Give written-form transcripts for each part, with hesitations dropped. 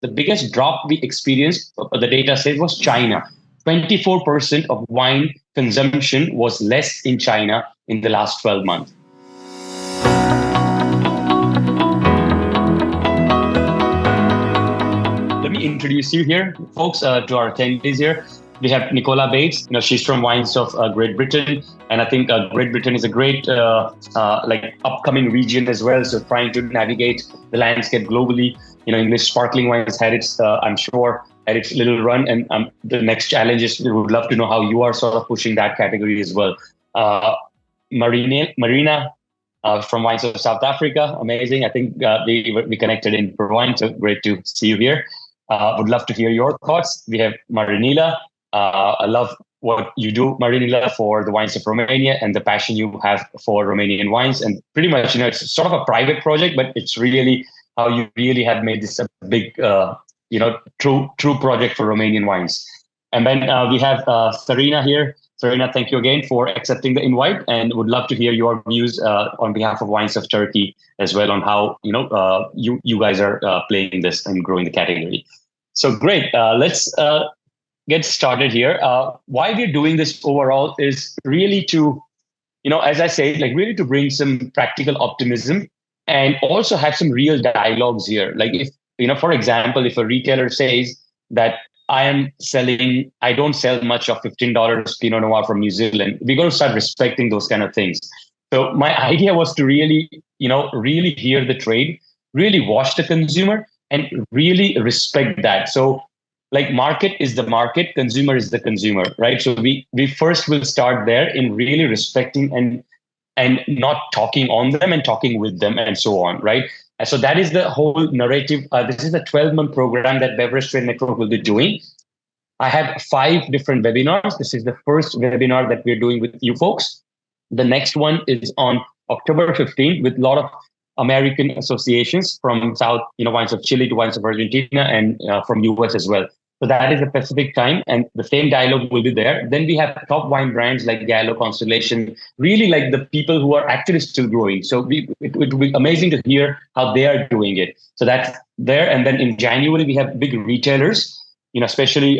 The biggest drop we experienced, the data says, was China. 24% of wine consumption was less in China in the last 12 months. Let me introduce you here, folks, to our attendees here. We have Nicola Bates. She's from Wines of Great Britain, and I think Great Britain is a great upcoming region as well. So trying to navigate the landscape globally. English sparkling wines had its, I'm sure, had its little run, and the next challenge is we would love to know how you are sort of pushing that category as well. Maryna from Wines of South Africa, amazing. I think we connected in Provine, so great to see you here. Would love to hear your thoughts. We have Marinela. I love what you do, Marinela, for the Wines of Romania and the passion you have for Romanian wines. And pretty much, it's sort of a private project, but it's really how you really have made this a big, true project for Romanian wines. And then we have Serena here. Serena, thank you again for accepting the invite, and would love to hear your views on behalf of Wines of Turkey as well on how you guys are playing this and growing the category. So great. Let's get started here. Why we're doing this overall is really to, as I say, really to bring some practical optimism and also have some real dialogues here. Like if, for example, if a retailer says that I don't sell much of $15 Pinot Noir from New Zealand, we're going to start respecting those kind of things. So my idea was to really hear the trade, really watch the consumer, and really respect that. So market is the market, consumer is the consumer, right? So we first will start there in really respecting and not talking on them and talking with them and so on, right? And so that is the whole narrative. This is the 12-month program that Beverage Trade Network will be doing. I have 5 different webinars. This is the first webinar that we're doing with you folks. The next one is on October 15th with a lot of American associations from South, Wines of Chile to Wines of Argentina, and from US as well. So that is a Pacific time, and the same dialogue will be there. Then we have top wine brands like Gallo, Constellation, really like the people who are actually still growing. So it would be amazing to hear how they are doing it. So that's there. And then in January, we have big retailers, especially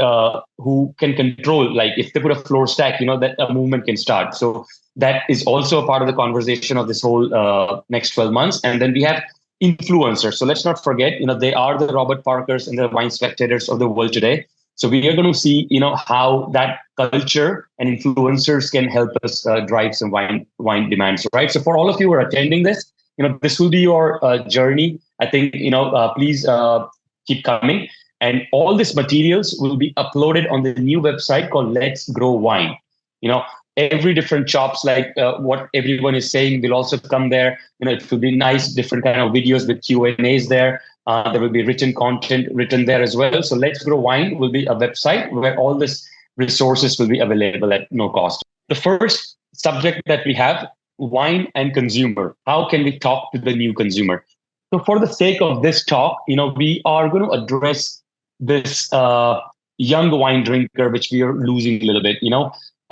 who can control, like if they put a floor stack, that a movement can start. So that is also a part of the conversation of this whole next 12 months. And then we have influencers. So let's not forget, they are the Robert Parkers and the wine spectators of the world today. So we are going to see, how that culture and influencers can help us drive some wine demands, right? So for all of you who are attending this, this will be your journey. I think, please keep coming. And all these materials will be uploaded on the new website called Let's Grow Wine. Every different shops, like what everyone is saying, will also come there. It will be nice, different kind of videos with Q&As there. There will be written content written there as well. So Let's Grow Wine will be a website where all these resources will be available at no cost. The first subject that we have, wine and consumer. How can we talk to the new consumer? So for the sake of this talk, we are going to address this young wine drinker, which we are losing a little bit.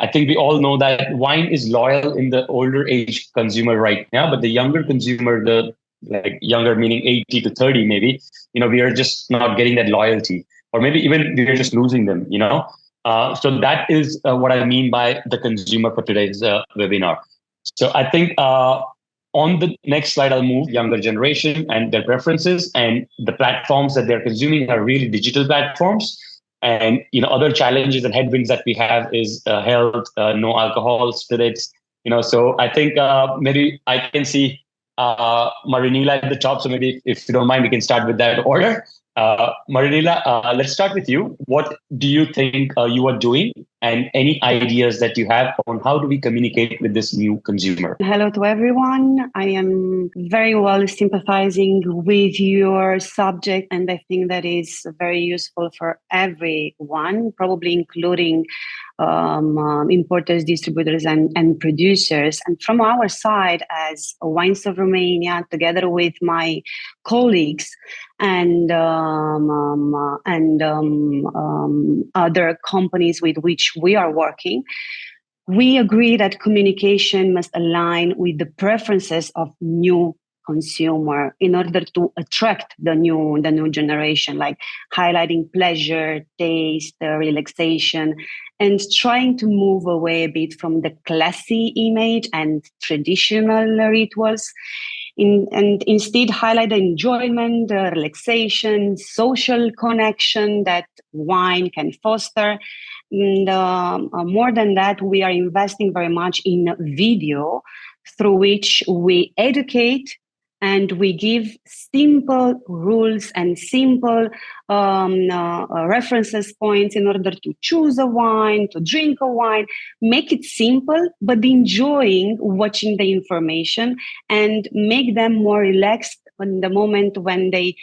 I think we all know that wine is loyal in the older age consumer right now, but the younger consumer, younger meaning 80 to 30 maybe, we are just not getting that loyalty, or maybe even we are just losing them, So that is what I mean by the consumer for today's webinar. So I think on the next slide, I'll move younger generation and their preferences, and the platforms that they're consuming are really digital platforms. And other challenges and headwinds that we have is health, no alcohol, spirits. So I think maybe I can see Marinela at the top. So maybe if you don't mind, we can start with that order. Marinela, let's start with you. What do you think you are doing, and any ideas that you have on how do we communicate with this new consumer? Hello to everyone. I am very well sympathizing with your subject, and I think that is very useful for everyone, probably including importers, distributors, and producers. And from our side, as Wines of Romania, together with my colleagues and other companies with which we are working, we agree that communication must align with the preferences of new consumer in order to attract the new generation, like highlighting pleasure, taste, relaxation, and trying to move away a bit from the classy image and traditional rituals, and instead highlight the enjoyment, relaxation, social connection that wine can foster. And more than that, we are investing very much in video through which we educate and we give simple rules and simple references points in order to choose a wine, to drink a wine. Make it simple, but enjoying watching the information, and make them more relaxed in the moment when they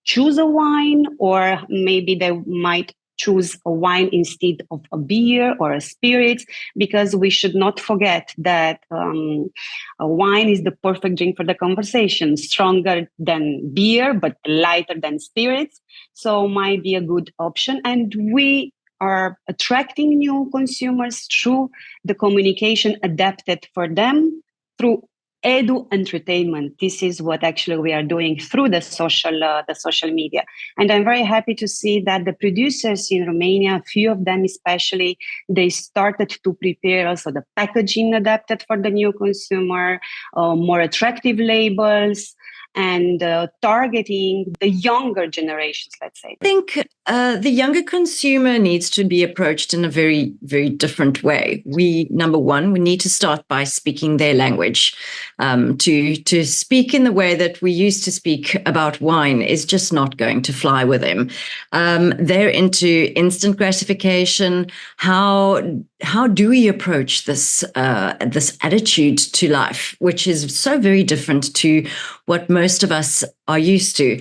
choose a wine, or maybe they might choose a wine instead of a beer or a spirits, because we should not forget that a wine is the perfect drink for the conversation, stronger than beer, but lighter than spirits. So might be a good option. And we are attracting new consumers through the communication adapted for them through edu entertainment. This is what actually we are doing through the social media. And I'm very happy to see that the producers in Romania, a few of them especially, they started to prepare also the packaging adapted for the new consumer, more attractive labels, and targeting the younger generations, let's say. I think the younger consumer needs to be approached in a very, very different way. Number one, we need to start by speaking their language. To speak in the way that we used to speak about wine is just not going to fly with them. They're into instant gratification. How do we approach this attitude to life, which is so very different to what most of us are used to?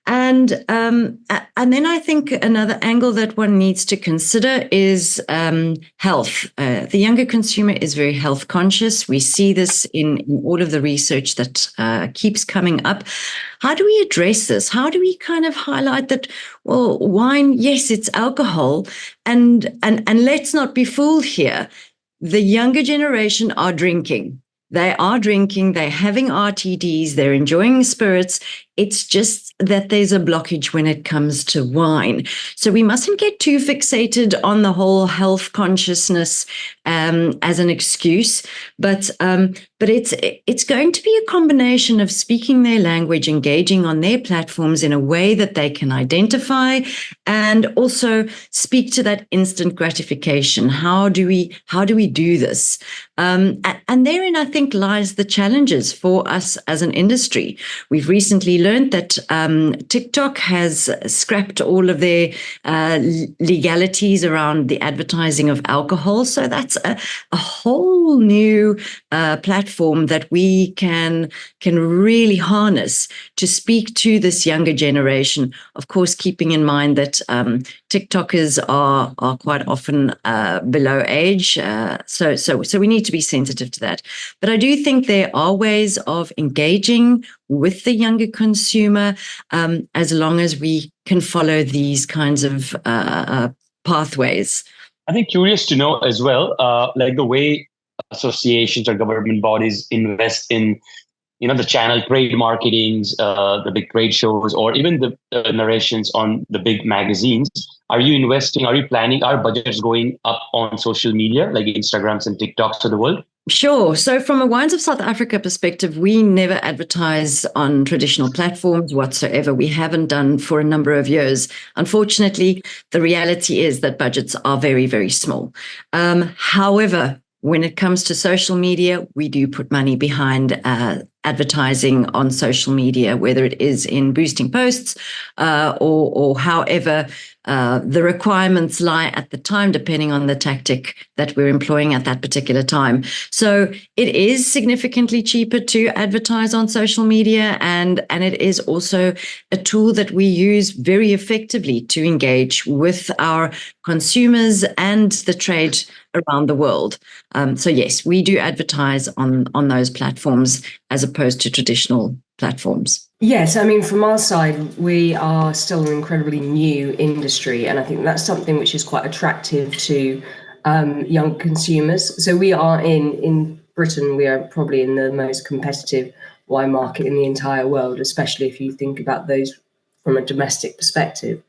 And then I think another angle that one needs to consider is health. The younger consumer is very health conscious. We see this in all of the research that keeps coming up. How do we address this? How do we kind of highlight that, well, wine, yes, it's alcohol, and let's not be fooled here. The younger generation are drinking. They are drinking, they're having RTDs, they're enjoying spirits. It's just that there's a blockage when it comes to wine. So we mustn't get too fixated on the whole health consciousness as an excuse. But it's going to be a combination of speaking their language, engaging on their platforms in a way that they can identify, and also speak to that instant gratification. How do we do this? And therein, I think, lies the challenges for us as an industry. We've recently learned that TikTok has scrapped all of their legalities around the advertising of alcohol. So that's a whole new platform that we can really harness to speak to this younger generation. Of course, keeping in mind that TikTokers are quite often below age. So we need to be sensitive to that. But I do think there are ways of engaging with the younger consumer, as long as we can follow these kinds of pathways. I think curious to know as well, like the way associations or government bodies invest in, the channel trade marketings, the big trade shows, or even the narrations on the big magazines. Are you investing? Are you planning? Are budgets going up on social media, like Instagrams and TikToks of the world? Sure. So from a Wines of South Africa perspective, we never advertise on traditional platforms whatsoever. We haven't done for a number of years. Unfortunately, the reality is that budgets are very, very small. However, when it comes to social media, we do put money behind advertising on social media, whether it is in boosting posts or however the requirements lie at the time, depending on the tactic that we're employing at that particular time. So it is significantly cheaper to advertise on social media, and it is also a tool that we use very effectively to engage with our consumers and the trade around the world. So yes, we do advertise on those platforms as opposed to traditional platforms. Yes, I mean, from our side, we are still an incredibly new industry, and I think that's something which is quite attractive to young consumers. So we are in Britain, we are probably in the most competitive wine market in the entire world, especially if you think about those from a domestic perspective.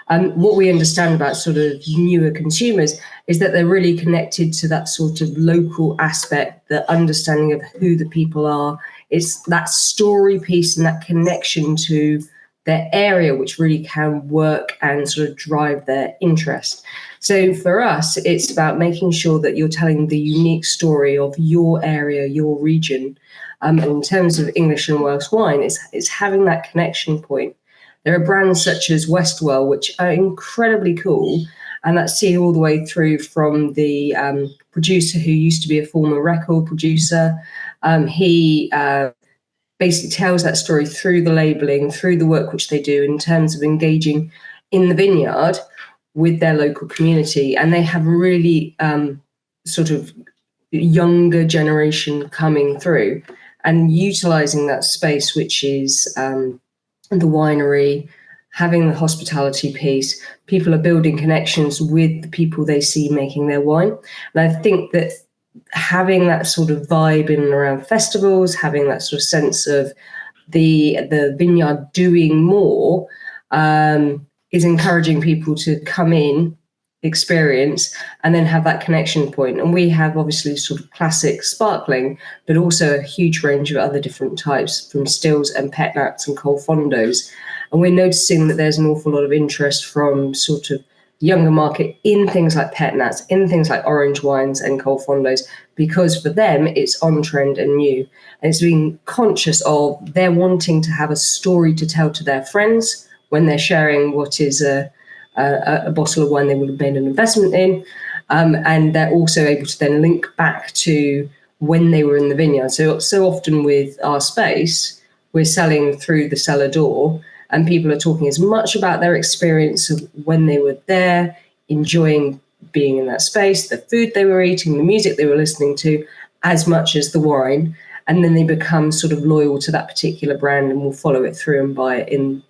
What we understand about sort of newer consumers is that they're really connected to that sort of local aspect, the understanding of who the people are. It's that story piece and that connection to their area, which really can work and sort of drive their interest. So for us, it's about making sure that you're telling the unique story of your area, your region. And in terms of English and Welsh wine, it's having that connection point. There are brands such as Westwell, which are incredibly cool, and that's seen all the way through from the producer who used to be a former record producer. He basically tells that story through the labelling, through the work which they do in terms of engaging in the vineyard with their local community. And they have really sort of younger generation coming through and utilising that space, which is the winery, having the hospitality piece. People are building connections with the people they see making their wine. And I think that having that sort of vibe in and around festivals, having that sort of sense of the vineyard doing more is encouraging people to come in, experience, and then have that connection point. And we have obviously sort of classic sparkling, but also a huge range of other different types, from stills and pet nats and cold fondos. And we're noticing that there's an awful lot of interest from sort of younger market in things like pet nats, in things like orange wines and cold fondos, because for them it's on trend and new. And it's being conscious of they're wanting to have a story to tell to their friends when they're sharing what is a bottle of wine they would have made an investment in, and they're also able to then link back to when they were in the vineyard. So often with our space, we're selling through the cellar door, and people are talking as much about their experience of when they were there, enjoying being in that space, the food they were eating, the music they were listening to, as much as the wine. And then they become sort of loyal to that particular brand and will follow it through and buy it in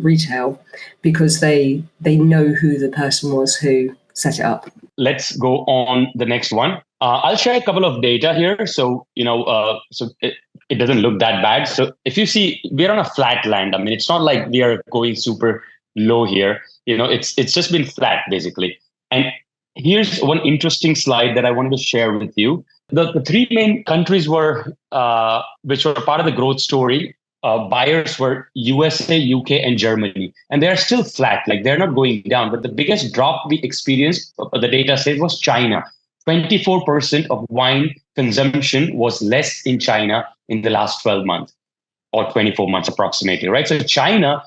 retail, because they know who the person was who set it up. Let's go on the next one. I'll share a couple of data here, so it doesn't look that bad. So if you see, we're on a flat land. I mean, it's not like we are going super low here. It's just been flat basically. And here's one interesting slide that I wanted to share with you. The three main countries which were part of the growth story. Buyers were USA, UK, and Germany. And they're still flat, like they're not going down. But the biggest drop we experienced, the data says, was China. 24% of wine consumption was less in China in the last 12 months or 24 months approximately, right? So China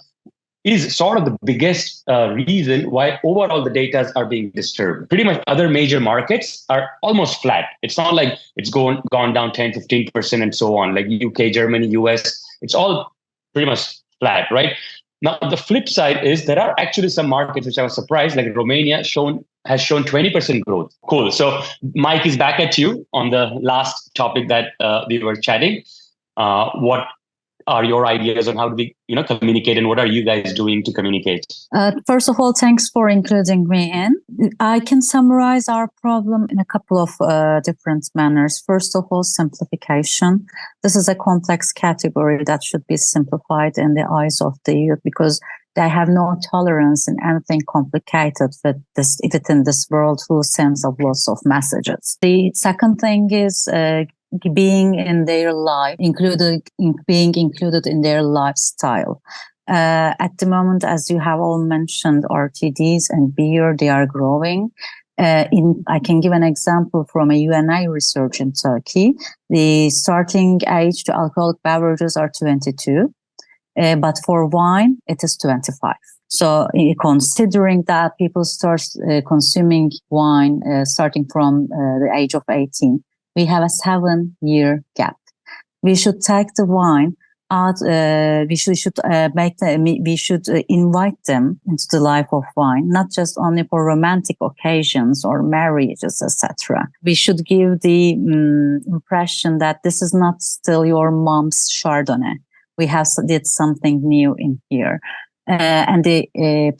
is sort of the biggest reason why overall the data are being disturbed. Pretty much other major markets are almost flat. It's not like it's gone down 10, 15% and so on, like UK, Germany, US. It's all pretty much flat, right? Now, the flip side is there are actually some markets which I was surprised, like Romania has shown 20% growth. Cool. So Mike is back at you on the last topic that we were chatting. What are your ideas on how do we communicate, and what are you guys doing to communicate? First of all, thanks for including me in. I can summarize our problem in a couple of different manners. First of all, simplification. This is a complex category that should be simplified in the eyes of the youth, because they have no tolerance in anything complicated within this world whose sense of lots of messages. The second thing is being in their life, being included in their lifestyle. At the moment, as you have all mentioned, RTDs and beer, they are growing. I can give an example from a UNA research in Turkey. The starting age to alcoholic beverages are 22, but for wine, it is 25. So considering that people start consuming wine starting from the age of 18, we have a 7-year gap. We should take the wine out. We should invite them into the life of wine, not just only for romantic occasions or marriages, etc. We should give the impression that this is not still your mom's Chardonnay. We did something new in here, and the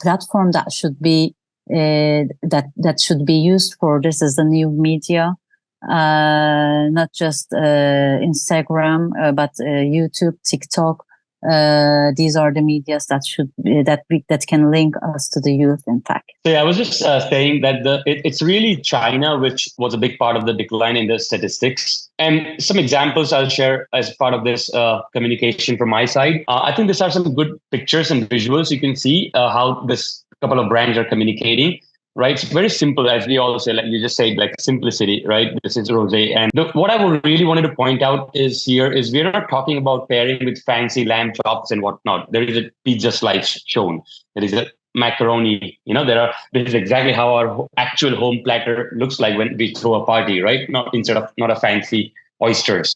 platform that should be used for this is the new media. not just Instagram, but YouTube, TikTok. These are the medias that can link us to the youth, in fact. So I was just saying that it's really China which was a big part of the decline in the statistics. And some examples I'll share as part of this communication from my side. I think these are some good pictures and visuals. You can see how this couple of brands are communicating. Right, it's very simple, as we all say. Like you just said, like simplicity. Right, this is rosé, and what I would really wanted to point out is we're not talking about pairing with fancy lamb chops and whatnot. There is a pizza slice shown. There is a macaroni. This is exactly how our actual home platter looks like when we throw a party. Right, not a fancy oysters.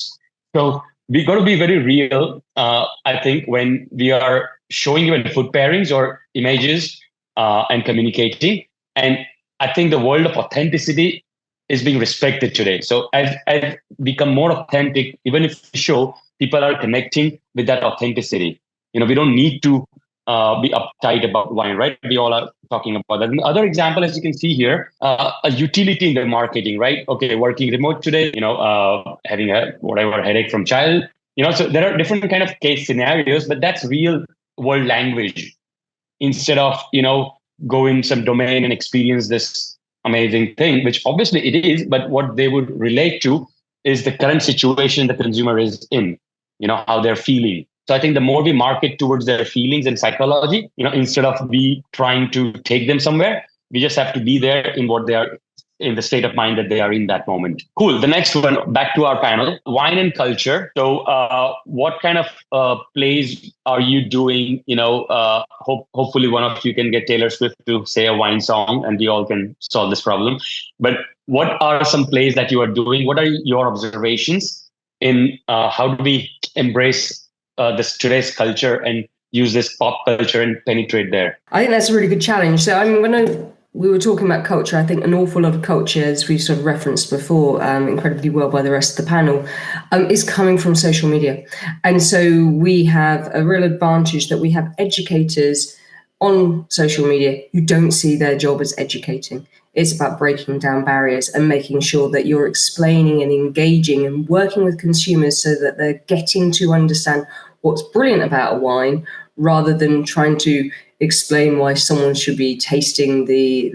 So we got to be very real. I think when we are showing even food pairings or images and communicating. And I think the world of authenticity is being respected today. So as become more authentic, even if we show, people are connecting with that authenticity. We don't need to be uptight about wine, right? We all are talking about that. Another example, as you can see here, a utility in the marketing, right? Okay, working remote today, having a whatever headache from child, so there are different kind of case scenarios, but that's real world language. Instead of, go in some domain and experience this amazing thing, which obviously it is, but what they would relate to is the current situation the consumer is in, how they're feeling. So I think the more we market towards their feelings and psychology, instead of we trying to take them somewhere, we just have to be there in what they are, in the state of mind that they are in that moment. Cool. The next one, back to our panel, wine and culture. So what kind of plays are you doing? Hopefully one of you can get Taylor Swift to say a wine song and we all can solve this problem. But what are some plays that you are doing? What are your observations in how do we embrace this today's culture and use this pop culture and penetrate there? I think that's a really good challenge. So when we were talking about culture, I think an awful lot of culture, as we've sort of referenced before, incredibly well by the rest of the panel, is coming from social media. And so we have a real advantage that we have educators on social media who don't see their job as educating. It's about breaking down barriers and making sure that you're explaining and engaging and working with consumers so that they're getting to understand what's brilliant about a wine rather than trying to explain why someone should be tasting the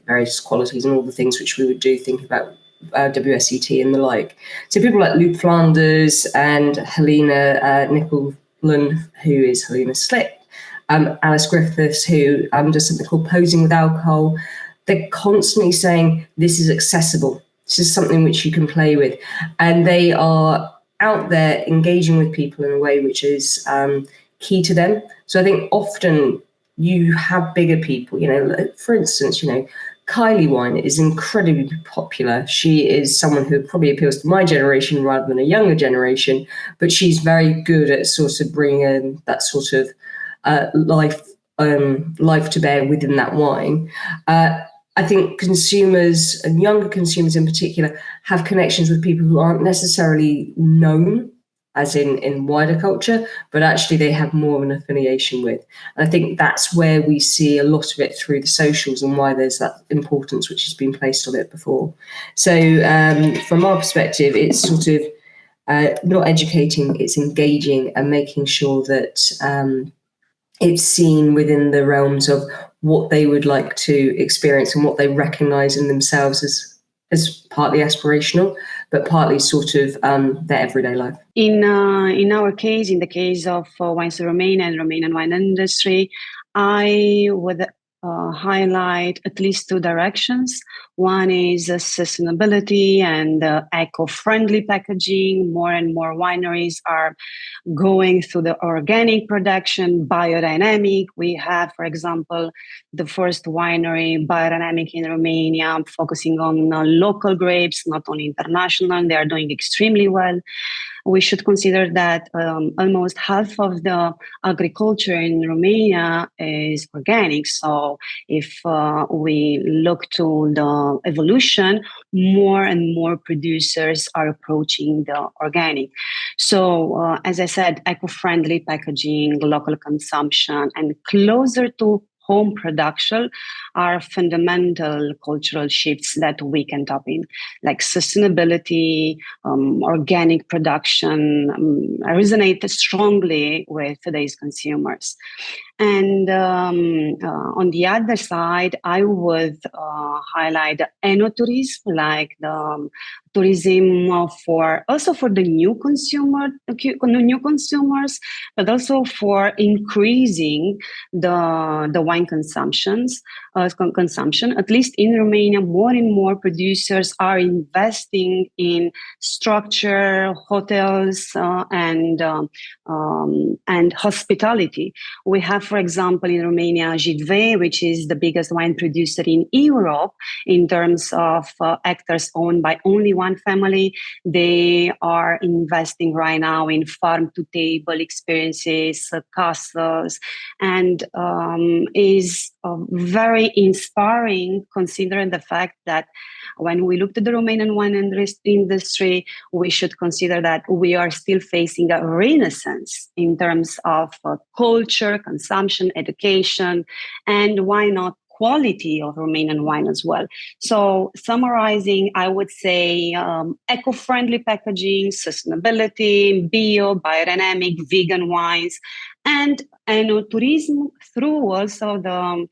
various qualities and all the things which we would do, think about WSET and the like. So people like Luke Flanders and Helena Nicola, who is Helena Slick, Alice Griffiths, who does something called Posing with Alcohol. They're constantly saying this is accessible. This is something which you can play with. And they are out there engaging with people in a way which is key to them. So I think often you have bigger people, for instance, Kylie Wine is incredibly popular. She is someone who probably appeals to my generation rather than a younger generation, but she's very good at sort of bringing that sort of life to bear within that wine. I think consumers and younger consumers in particular have connections with people who aren't necessarily known as in wider culture, but actually they have more of an affiliation with. And I think that's where we see a lot of it through the socials and why there's that importance which has been placed on it before. So from our perspective, it's sort of not educating, it's engaging and making sure that it's seen within the realms of what they would like to experience and what they recognise in themselves as partly aspirational, but partly sort of their everyday life. In our case, in the case of Wines of Romania and Romanian wine industry, I would highlight at least two directions. One is sustainability and eco-friendly packaging. More and more wineries are going through the organic production, biodynamic. We have, for example, the first winery, biodynamic in Romania, focusing on local grapes, not only international. They are doing extremely well. We should consider that almost half of the agriculture in Romania is organic. So if we look to the evolution, more and more producers are approaching the organic. So as I said, eco-friendly packaging, local consumption, and closer to home production are fundamental cultural shifts that we can tap in, like sustainability, organic production, resonate strongly with today's consumers. And on the other side, I would highlight the enoturism, like the tourism for the new consumers, but also for increasing the wine consumption. At least in Romania, more and more producers are investing in structure, hotels, and hospitality. We have, for example, in Romania, WineGB, which is the biggest wine producer in Europe in terms of hectares owned by only one family. They are investing right now in farm-to-table experiences, castles, and is very inspiring considering the fact that when we look at the Romanian wine industry, we should consider that we are still facing a renaissance in terms of culture, consumption, education, and why not quality of Romanian wine as well. So summarizing, I would say eco-friendly packaging, sustainability, bio, biodynamic, vegan wines, and tourism through also the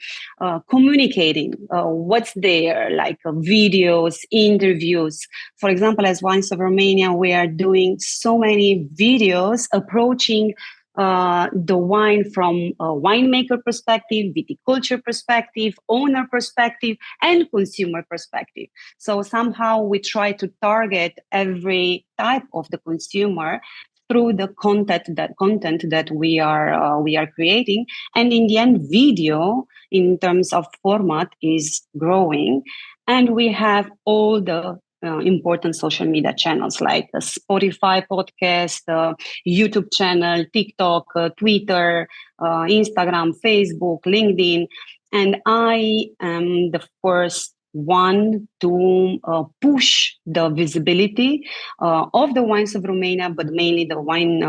communicating what's there, like videos, interviews. For example, as Wines of Romania, we are doing so many videos approaching the wine from a winemaker perspective, viticulture perspective, owner perspective, and consumer perspective. So somehow we try to target every type of the consumer through the content that we are creating. And in the end, video in terms of format is growing, and we have all the important social media channels like the Spotify podcast, YouTube channel, TikTok, Twitter, Instagram, Facebook, LinkedIn. And I am the first one to push the visibility of the wines of Romania, but mainly the wine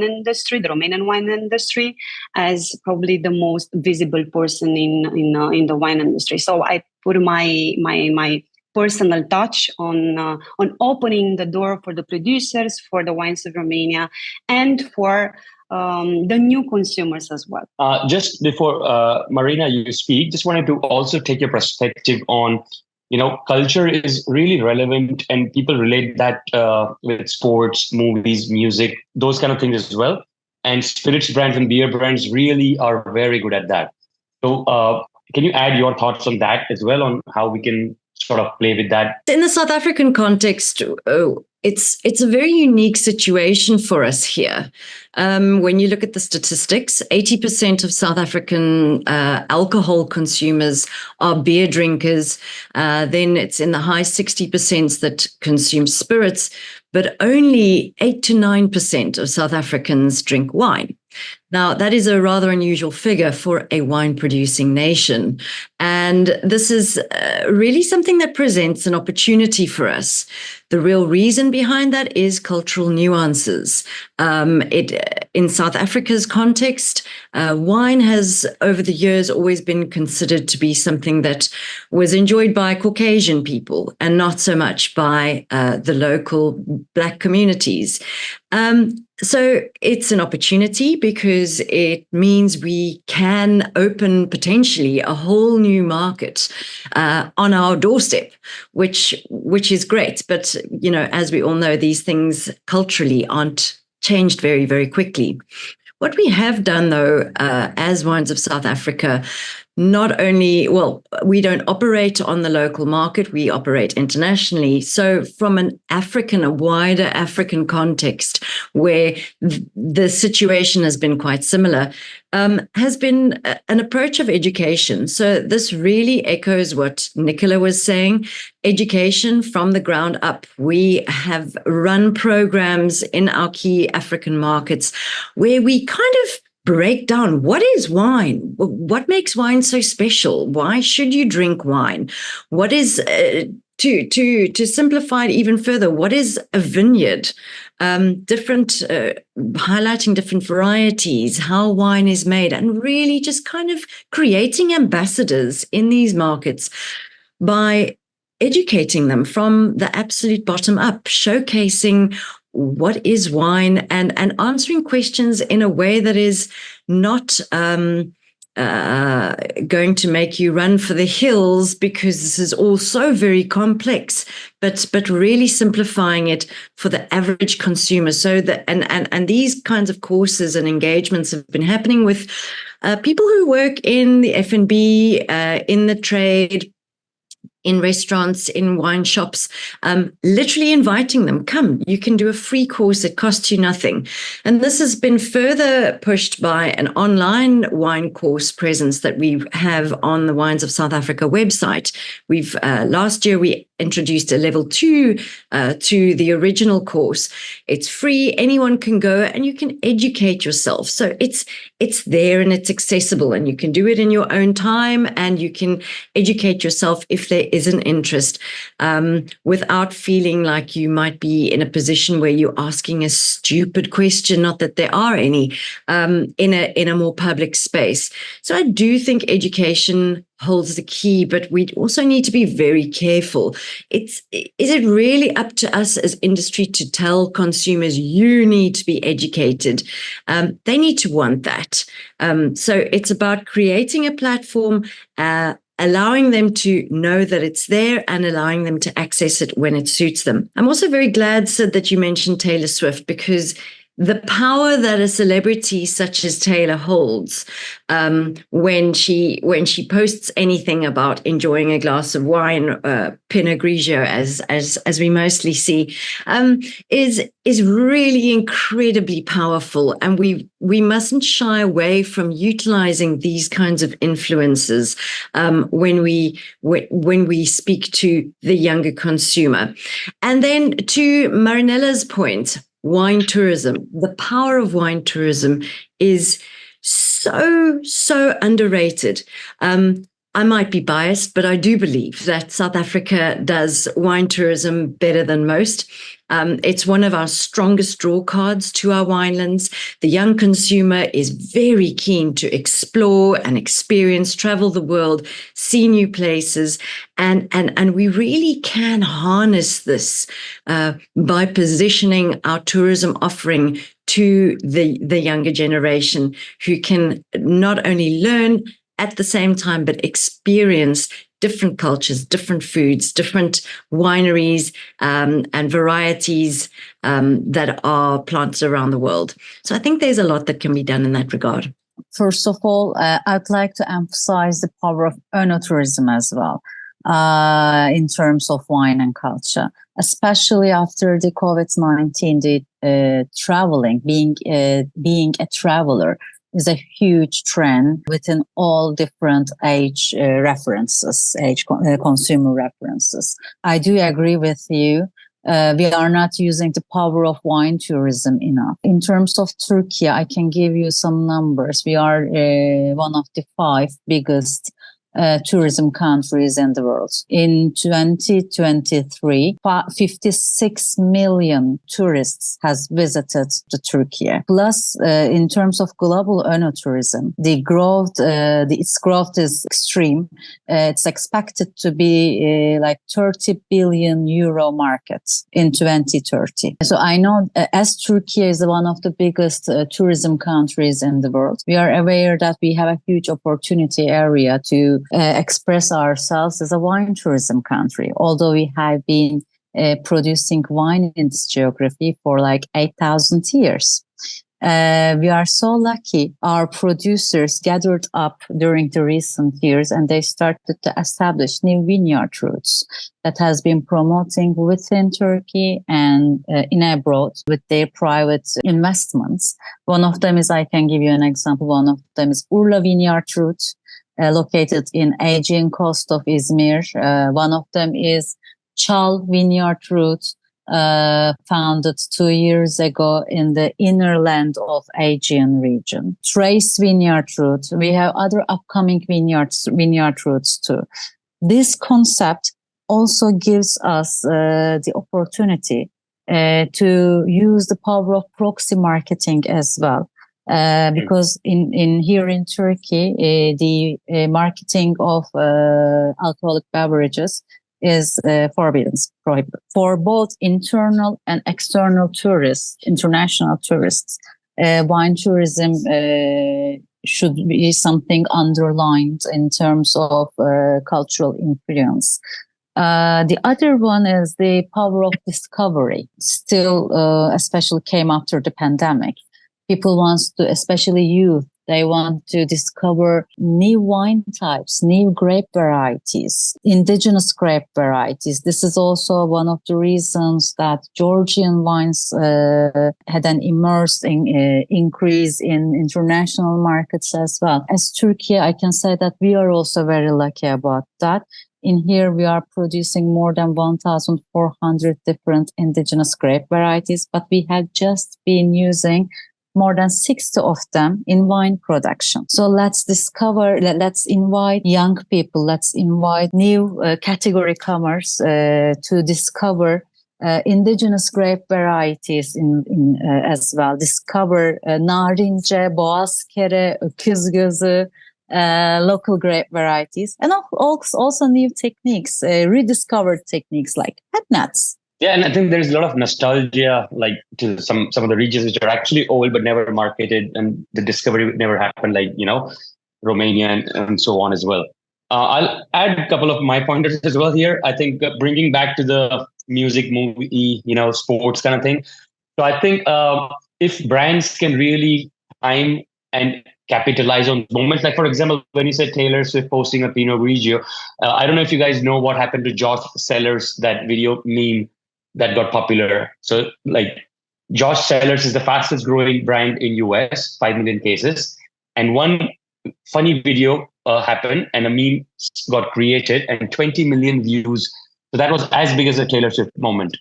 industry, the Romanian wine industry, as probably the most visible person in the wine industry. So I put my personal touch on opening the door for the producers, for the wines of Romania, and for the new consumers as well. Just before Maryna, you speak, just wanted to also take your perspective on, culture is really relevant, and people relate that with sports, movies, music, those kind of things as well. And spirits brands and beer brands really are very good at that. So can you add your thoughts on that as well, on how we can sort of play with that? In the South African context, it's a very unique situation for us here. When you look at the statistics, 80% of South African alcohol consumers are beer drinkers. Then it's in the high 60% that consume spirits, but only 8 to 9% of South Africans drink wine. Now, that is a rather unusual figure for a wine-producing nation. And this is really something that presents an opportunity for us. The real reason behind that is cultural nuances. In South Africa's context, wine has, over the years, always been considered to be something that was enjoyed by Caucasian people and not so much by the local Black communities. So it's an opportunity because it means we can open potentially a whole new market on our doorstep, which is great. But, as we all know, these things culturally aren't changed very, very quickly. What we have done, though, as Wines of South Africa, not only, we don't operate on the local market, we operate internationally. So from a wider African context, where the situation has been quite similar, has been an approach of education. So this really echoes what Nicola was saying, education from the ground up. We have run programs in our key African markets where we kind of break down what is wine, what makes wine so special, why should you drink wine, what is to simplify it even further, what is a vineyard, highlighting different varieties, how wine is made, and really just kind of creating ambassadors in these markets by educating them from the absolute bottom up, showcasing what is wine and answering questions in a way that is not going to make you run for the hills, because this is all so very complex, but really simplifying it for the average consumer. So that and these kinds of courses and engagements have been happening with people who work in the F&B, in the trade, in restaurants, in wine shops, literally inviting them, come, you can do a free course, it costs you nothing. And this has been further pushed by an online wine course presence that we have on the Wines of South Africa website. We've last year we introduced a level 2 to the original course. It's free, anyone can go and you can educate yourself. So it's there and it's accessible, and you can do it in your own time, and you can educate yourself if there is an interest, without feeling like you might be in a position where you're asking a stupid question, not that there are any, in a more public space. So I do think education holds the key, but we also need to be very careful. Is it really up to us as industry to tell consumers you need to be educated? They need to want that. So it's about creating a platform, allowing them to know that it's there and allowing them to access it when it suits them. I'm also very glad, Sid, that you mentioned Taylor Swift, because the power that a celebrity such as Taylor holds, when she posts anything about enjoying a glass of wine, Pinot Grigio, as we mostly see, is really incredibly powerful, and we mustn't shy away from utilizing these kinds of influences when we speak to the younger consumer. And then to Marinela's point, wine tourism, the power of wine tourism is so underrated. I might be biased, but I do believe that South Africa does wine tourism better than most. It's one of our strongest draw cards to our winelands. The young consumer is very keen to explore and experience, travel the world, see new places, and we really can harness this by positioning our tourism offering to the younger generation, who can not only learn at the same time, but experience different cultures, different foods, different wineries, and varieties that are planted around the world. So I think there's a lot that can be done in that regard. First of all, I'd like to emphasize the power of œnotourism as well, in terms of wine and culture, especially after the COVID-19, traveling, being a traveler is a huge trend within all different age consumer references. I do agree with you. We are not using the power of wine tourism enough. In terms of Turkey, I can give you some numbers. We are one of the 5 biggest tourism countries in the world. In 2023, 56 million tourists has visited Turkey. Plus, in terms of global œnotourism, its growth is extreme. It's expected to be like 30 billion euro markets in 2030. So I know as Turkey is one of the biggest tourism countries in the world, we are aware that we have a huge opportunity area to express ourselves as a wine tourism country, although we have been producing wine in this geography for like 8,000 years. We are so lucky. Our producers gathered up during the recent years, and they started to establish new vineyard routes that has been promoting within Turkey and in abroad with their private investments. One of them is, I can give you an example, one of them is Urla Vineyard Route, located in Aegean coast of Izmir. One of them is Chal Vineyard Route, founded 2 years ago in the inner land of Aegean region. Trace Vineyard Route. We have other upcoming vineyard routes too. This concept also gives us the opportunity to use the power of proxy marketing as well. Because in here in Turkey, the marketing of alcoholic beverages is forbidden, prohibited for both internal and external tourists, international tourists. Wine tourism should be something underlined in terms of cultural influence. The other one is the power of discovery. Still, especially came after the pandemic. People want to, especially youth, they want to discover new wine types, new grape varieties, indigenous grape varieties. This is also one of the reasons that Georgian wines had an increase in international markets as well. As Turkey, I can say that we are also very lucky about that. In here, we are producing more than 1,400 different indigenous grape varieties, but we have just been using more than 60 of them in wine production. So let's invite young people, let's invite new category comers to discover indigenous grape varieties as well. Discover narince, boğazkere, öküz gözü, local grape varieties, and also new techniques, rediscovered techniques like head nuts. Yeah, and I think there's a lot of nostalgia, like to some of the regions which are actually old but never marketed, and the discovery never happened, like Romania and so on as well. I'll add a couple of my pointers as well here. I think bringing back to the music, movie, sports kind of thing. So I think if brands can really time and capitalize on moments, like for example, when you said Taylor Swift posting a Pinot Grigio, I don't know if you guys know what happened to Josh Sellers, that video meme that got popular. So like Josh Sellers is the fastest growing brand in US, 5 million cases. And one funny video happened and a meme got created and 20 million views. So that was as big as a Taylor Swift moment,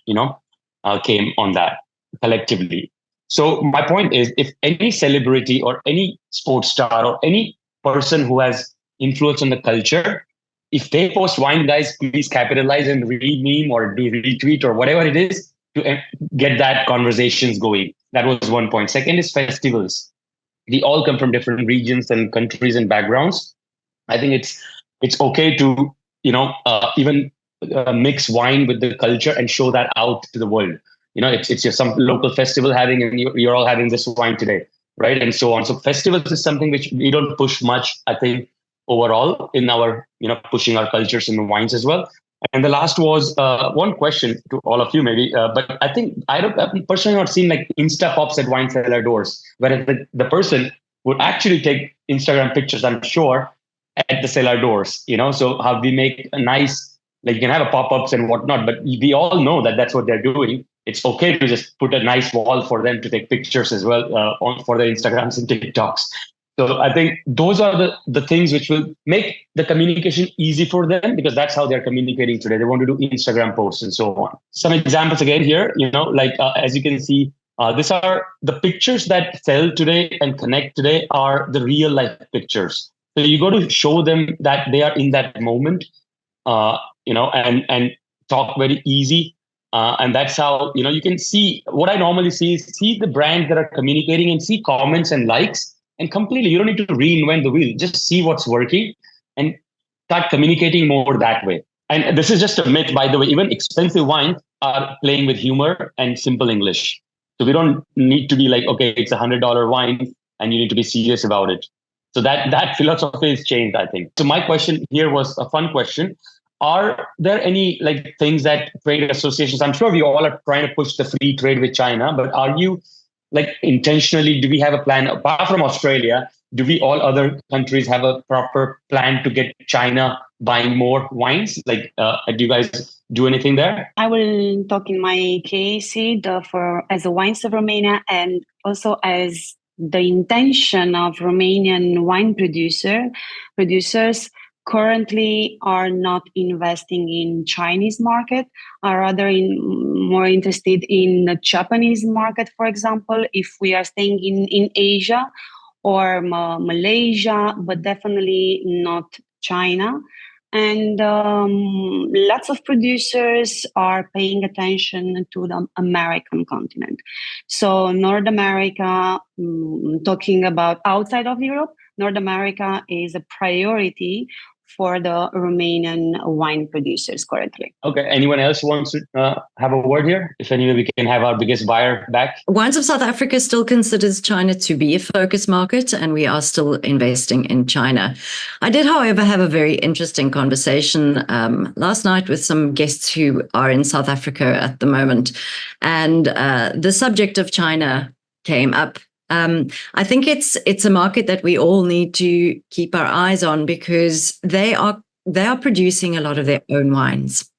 came on that collectively. So my point is, if any celebrity or any sports star or any person who has influence on the culture, if they post wine, guys, please capitalize and rememe or do retweet or whatever it is to get that conversations going. That was one point. Second is festivals. We all come from different regions and countries and backgrounds. I think it's okay to even mix wine with the culture and show that out to the world. It's just some local festival having, and you're all having this wine today, right? And so on. So festivals is something which we don't push much, I think, overall in our, pushing our cultures in the wines as well. And the last was one question to all of you, maybe, but I think I've personally not seen like Insta pops at wine cellar doors, whereas the person would actually take Instagram pictures, I'm sure, at the cellar doors, so how we make a nice, like you can have a pop-ups and whatnot, but we all know that that's what they're doing. It's okay to just put a nice wall for them to take pictures as well for their Instagrams and TikToks. So I think those are the things which will make the communication easy for them, because that's how they're communicating today. They want to do Instagram posts and so on. Some examples again here, as you can see, these are the pictures that sell today and connect today are the real life pictures. So you got to show them that they are in that moment, and talk very easy. And that's how, you can see what I normally see the brands that are communicating and see comments and likes. And completely, you don't need to reinvent the wheel. Just see what's working and start communicating more that way. And this is just a myth, by the way. Even expensive wines are playing with humor and simple English. So we don't need to be like, okay, it's $100 wine and you need to be serious about it. So that philosophy has changed, I think. So my question here was a fun question. Are there any like things that trade associations, I'm sure we all are trying to push the free trade with China, but are you like intentionally, do we have a plan apart from Australia? Do we all other countries have a proper plan to get China buying more wines? Like, do you guys do anything there? I will talk in my case as a Wines of Romania, and also as the intention of Romanian wine producers currently are not investing in Chinese market, are rather more interested in the Japanese market, for example, if we are staying in Asia or Malaysia, but definitely not China. And lots of producers are paying attention to the American continent. So North America, talking about outside of Europe, North America is a priority for the Romanian wine producers currently. Okay. Anyone else wants to have a word here? If anyway, we can have our biggest buyer back. Wines of South Africa still considers China to be a focus market, and we are still investing in China. I did, however, have a very interesting conversation last night with some guests who are in South Africa at the moment. And the subject of China came up. I think it's a market that we all need to keep our eyes on, because they are producing a lot of their own wines.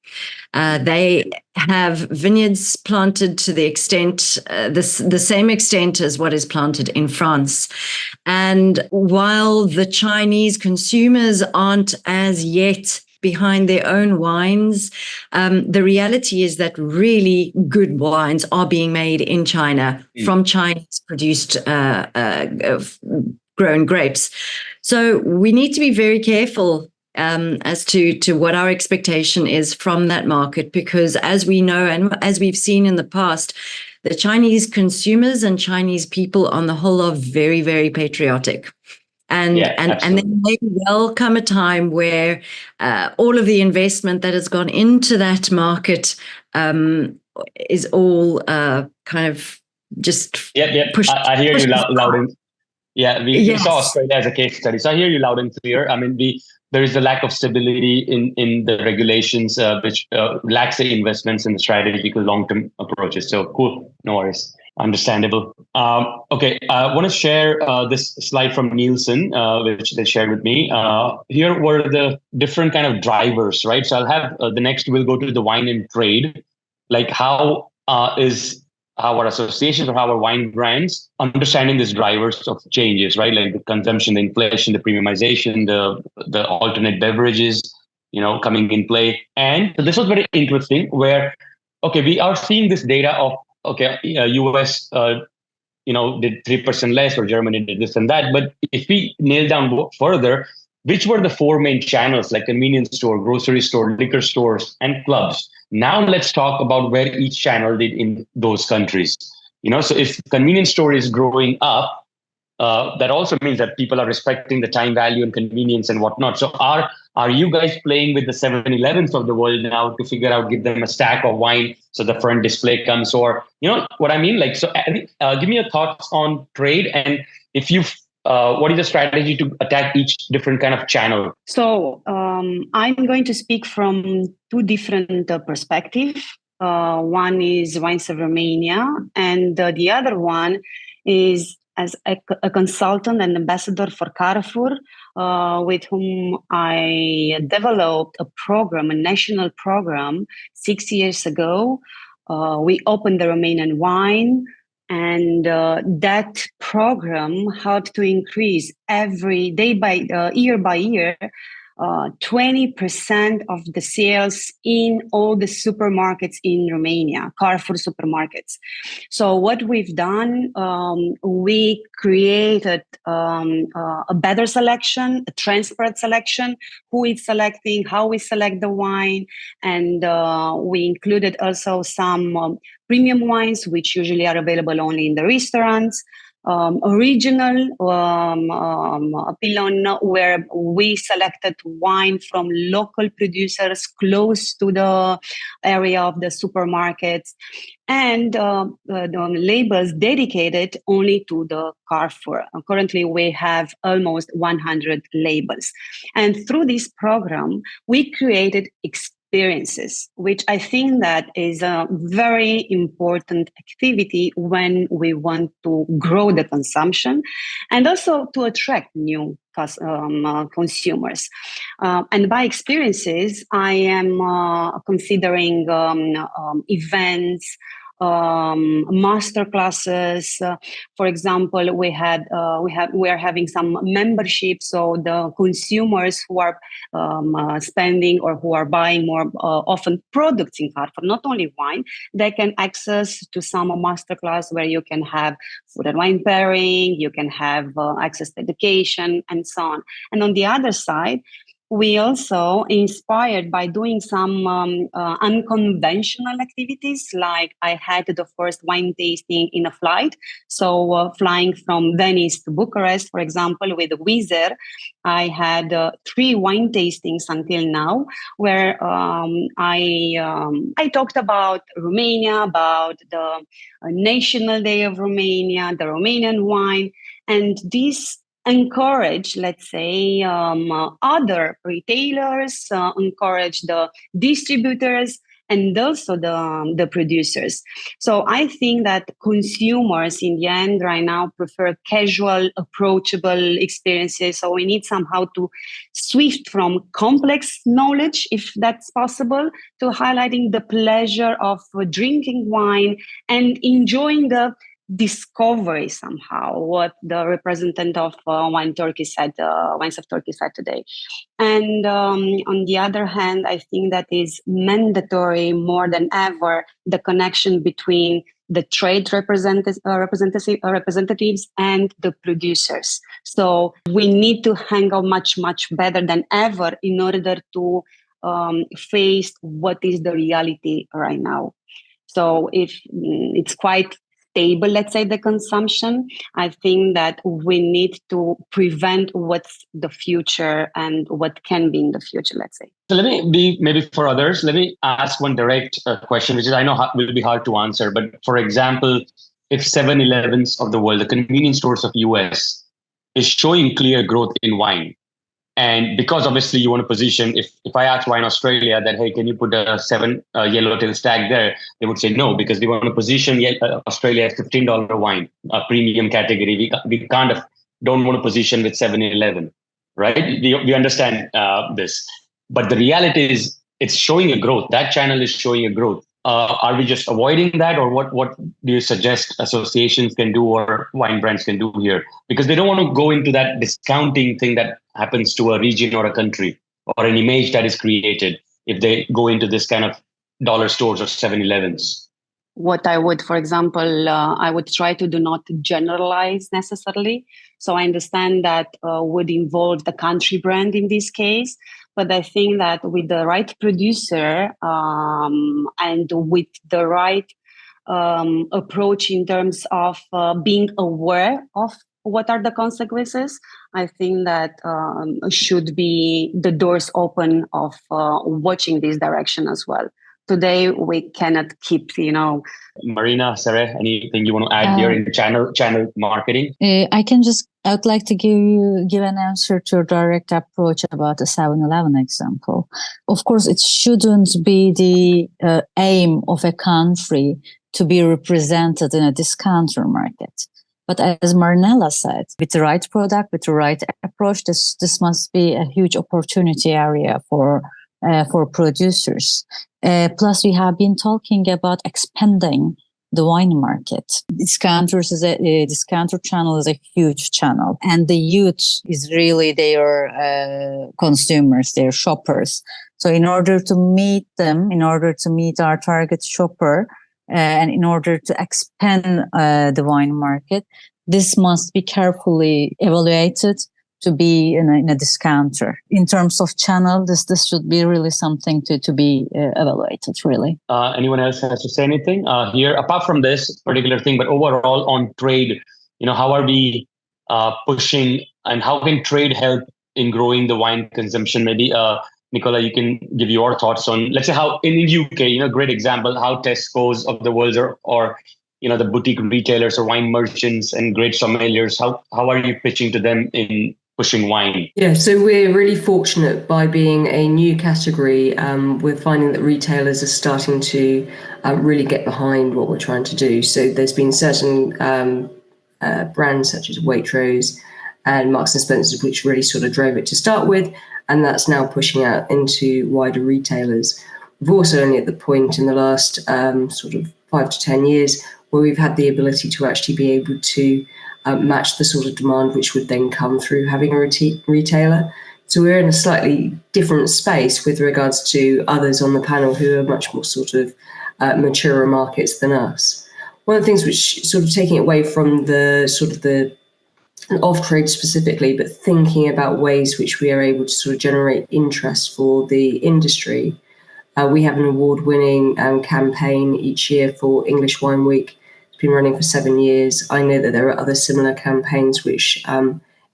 They have vineyards planted to the extent, the same extent as what is planted in France. And while the Chinese consumers aren't as yet behind their own wines, the reality is that really good wines are being made in China from Chinese produced grown grapes. So we need to be very careful as to what our expectation is from that market, because as we know and as we've seen in the past, the Chinese consumers and Chinese people on the whole are very, very patriotic. And there may well come a time where all of the investment that has gone into that market is all kind of just pushed. I hear you loud and we saw Australia as a case study. So I hear you loud and clear. I mean, there is a lack of stability in the regulations, which lacks the investments in the strategical long-term approaches. So cool, no worries. Understandable. Okay, I want to share this slide from Nielsen, which they shared with me. Here were the different kind of drivers, right? So I'll have the next, we'll go to the wine and trade, like how our associations or how our wine brands understanding these drivers of changes, right? Like the consumption, the inflation, the premiumization, the alternate beverages, coming in play. And so this was very interesting where, okay, we are seeing this data of, US, did 3% less, or Germany did this and that. But if we nail down further, which were the four main channels, like convenience store, grocery store, liquor stores, and clubs? Now let's talk about where each channel did in those countries. So if convenience store is growing up, that also means that people are respecting the time value and convenience and whatnot. So are you guys playing with the 7-Elevens of the world now to figure out, give them a stack of wine so the front display comes, or what I mean? Like, so give me your thoughts on trade, and if what is the strategy to attack each different kind of channel? So I'm going to speak from two different perspectives. One is Wines of Romania, and the other one is as a consultant and ambassador for Carrefour, with whom I developed a program, a national program 6 years ago. We opened the Romanian wine, and that program helped to increase every day year by year 20% of the sales in all the supermarkets in Romania, Carrefour supermarkets. So what we've done, we created a better selection, a transparent selection, who is selecting, how we select the wine, and we included also some premium wines, which usually are available only in the restaurants. Original Pilon, where we selected wine from local producers close to the area of the supermarkets, and the labels dedicated only to the Carrefour. Currently, we have almost 100 labels. And through this program, we created experiences, which I think that is a very important activity when we want to grow the consumption and also to attract new consumers. And by experiences, I am considering events, master classes. For example, we are having some membership, so the consumers who are spending or who are buying more often products in Carrefour, not only wine, they can access to some master class where you can have food and wine pairing, you can have access to education and so on. And on the other side, we also inspired by doing some unconventional activities. Like I had the first wine tasting in a flight. So flying from Venice to Bucharest, for example, with Wizz Air, I had 3 wine tastings until now, where I talked about Romania, about the National Day of Romania, the Romanian wine, and this encourage, let's say, other retailers, encourage the distributors and also the producers. So I think that consumers in the end right now prefer casual, approachable experiences. So we need somehow to shift from complex knowledge, if that's possible, to highlighting the pleasure of drinking wine and enjoying the discovery somehow, what the representative of Wines of Turkey said today. And on the other hand, I think that is mandatory more than ever, the connection between the trade representatives and the producers. So we need to hang out much better than ever in order to face what is the reality right now. So if it's quite stable, let's say, the consumption, I think that we need to prevent what's the future and what can be in the future, let's say. So let me be, maybe for others, let me ask one direct question, which is I know will be hard to answer. But for example, if 7-Elevens of the world, the convenience stores of US, is showing clear growth in wine, and because obviously you want to position, if I ask Wine Australia that, hey, can you put a 7 Yellowtail Stag there? They would say no, because we want to position Australia as $15 wine, a premium category. We don't want to position with 7-Eleven, right? We understand this. But the reality is it's showing a growth. That channel is showing a growth. Are we just avoiding that, or what do you suggest associations can do or wine brands can do here? Because they don't want to go into that discounting thing that happens to a region or a country, or an image that is created if they go into this kind of dollar stores or 7-Elevens. What I would, for example, I would try to do not generalize necessarily. So I understand that would involve the country brand in this case. But I think that with the right producer and with the right approach in terms of being aware of what are the consequences, I think that should be the doors open of watching this direction as well. Today, we cannot keep, Maryna, Seray, anything you want to add here in channel marketing? I would like to give an answer to your direct approach about the 7-Eleven example. Of course, it shouldn't be the aim of a country to be represented in a discounter market. But as Marinela said, with the right product, with the right approach, this must be a huge opportunity area for producers. Plus, we have been talking about expanding the wine market. Discounter channel is a huge channel, and the youth is really their consumers, their shoppers. So in order to meet them, in order to meet our target shopper, and in order to expand the wine market, this must be carefully evaluated to be in a discounter. In terms of channel, this should be really something to be evaluated, really. Anyone else has to say anything here, apart from this particular thing, but overall on trade, how are we pushing, and how can trade help in growing the wine consumption? Maybe, Nicola, you can give your thoughts on, let's say, how in the UK, great example, how Tesco's of the world or the boutique retailers or wine merchants and great sommeliers, how are you pitching to them in pushing wine? Yeah, so we're really fortunate by being a new category. We're finding that retailers are starting to really get behind what we're trying to do. So there's been certain brands such as Waitrose and Marks and Spencer, which really sort of drove it to start with, and that's now pushing out into wider retailers. We've also only at the point in the last sort of 5 to 10 years where we've had the ability to actually be able to match the sort of demand which would then come through having a retailer. So we're in a slightly different space with regards to others on the panel who are much more sort of mature markets than us. One of the things which sort of taking away from the sort of the and off-trade specifically, but thinking about ways which we are able to sort of generate interest for the industry. We have an award-winning campaign each year for English Wine Week. It's been running for 7 years. I know that there are other similar campaigns which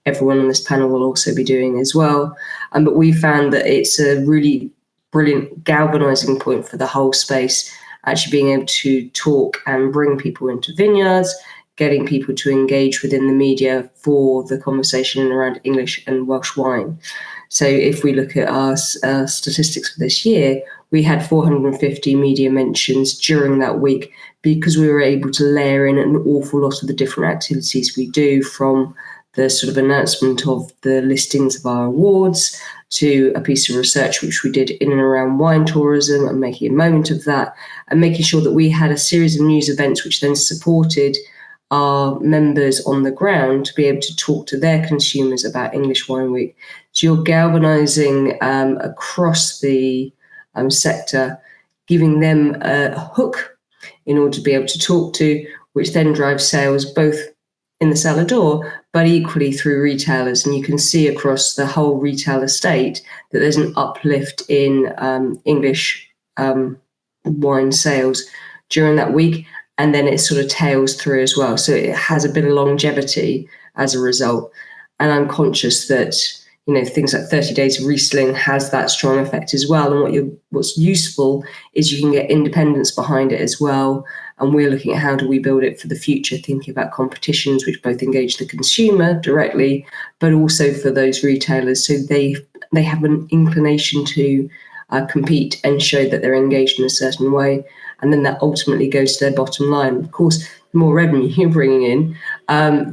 everyone on this panel will also be doing as well. But we found that it's a really brilliant galvanizing point for the whole space, actually being able to talk and bring people into vineyards, getting people to engage within the media for the conversation around English and Welsh wine. So if we look at our statistics for this year, we had 450 media mentions during that week because we were able to layer in an awful lot of the different activities we do, from the sort of announcement of the listings of our awards to a piece of research which we did in and around wine tourism and making a moment of that, and making sure that we had a series of news events which then supported our members on the ground to be able to talk to their consumers about English Wine Week. So you're galvanizing across the sector, giving them a hook in order to be able to talk to, which then drives sales both in the cellar door, but equally through retailers. And you can see across the whole retail estate that there's an uplift in English wine sales during that week. And then it sort of tails through as well. So it has a bit of longevity as a result. And I'm conscious that, you know, things like 30 Days of Riesling has that strong effect as well. And what's useful is you can get independence behind it as well. And we're looking at how do we build it for the future, thinking about competitions which both engage the consumer directly, but also for those retailers, so they have an inclination to compete and show that they're engaged in a certain way. And then that ultimately goes to their bottom line. Of course, the more revenue you're bringing in,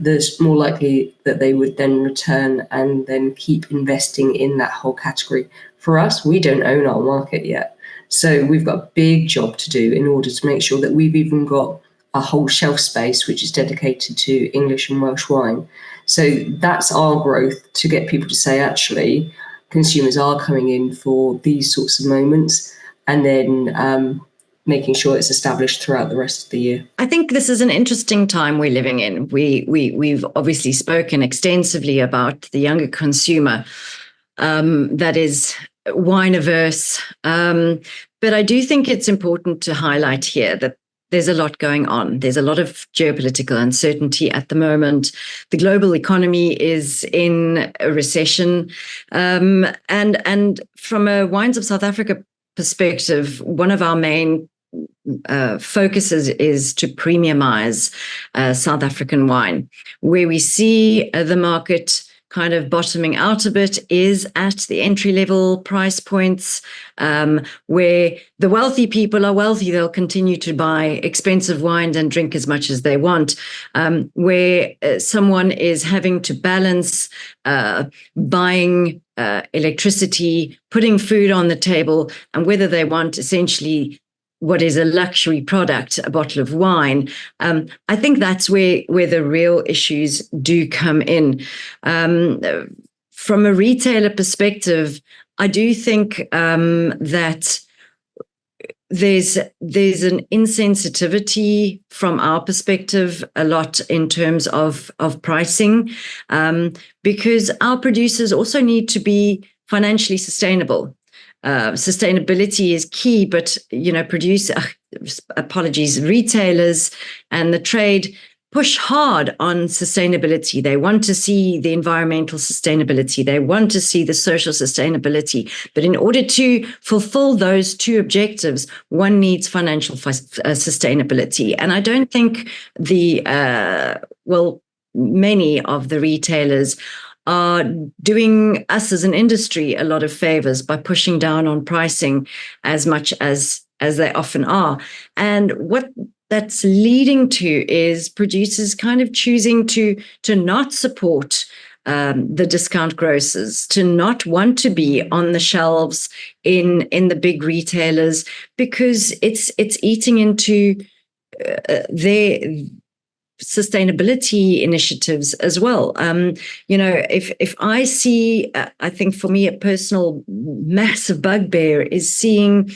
there's more likely that they would then return and then keep investing in that whole category. For us, we don't own our market yet. So we've got a big job to do in order to make sure that we've even got a whole shelf space which is dedicated to English and Welsh wine. So that's our growth, to get people to say, actually, consumers are coming in for these sorts of moments, and then making sure it's established throughout the rest of the year. I think this is an interesting time we're living in. We've obviously spoken extensively about the younger consumer that is wine averse. But I do think it's important to highlight here that there's a lot going on. There's a lot of geopolitical uncertainty at the moment. The global economy is in a recession. And from a Wines of South Africa perspective, one of our main focuses is to premiumize South African wine. Where we see the market kind of bottoming out a bit is at the entry-level price points, where the wealthy people are wealthy. They'll continue to buy expensive wine and drink as much as they want. Where someone is having to balance buying electricity, putting food on the table, and whether they want essentially what is a luxury product, a bottle of wine. I think that's where the real issues do come in. From a retailer perspective, I do think that there's an insensitivity from our perspective a lot in terms of pricing, because our producers also need to be financially sustainable. Sustainability is key, but retailers and the trade push hard on sustainability. They want to see the environmental sustainability. They want to see the social sustainability. But in order to fulfill those two objectives, one needs financial sustainability. And I don't think many of the retailers are doing us as an industry a lot of favors by pushing down on pricing as much as they often are. And what that's leading to is producers kind of choosing to not support the discount grocers, to not want to be on the shelves in the big retailers, because it's eating into their sustainability initiatives as well. If I see, I think for me a personal massive bugbear is seeing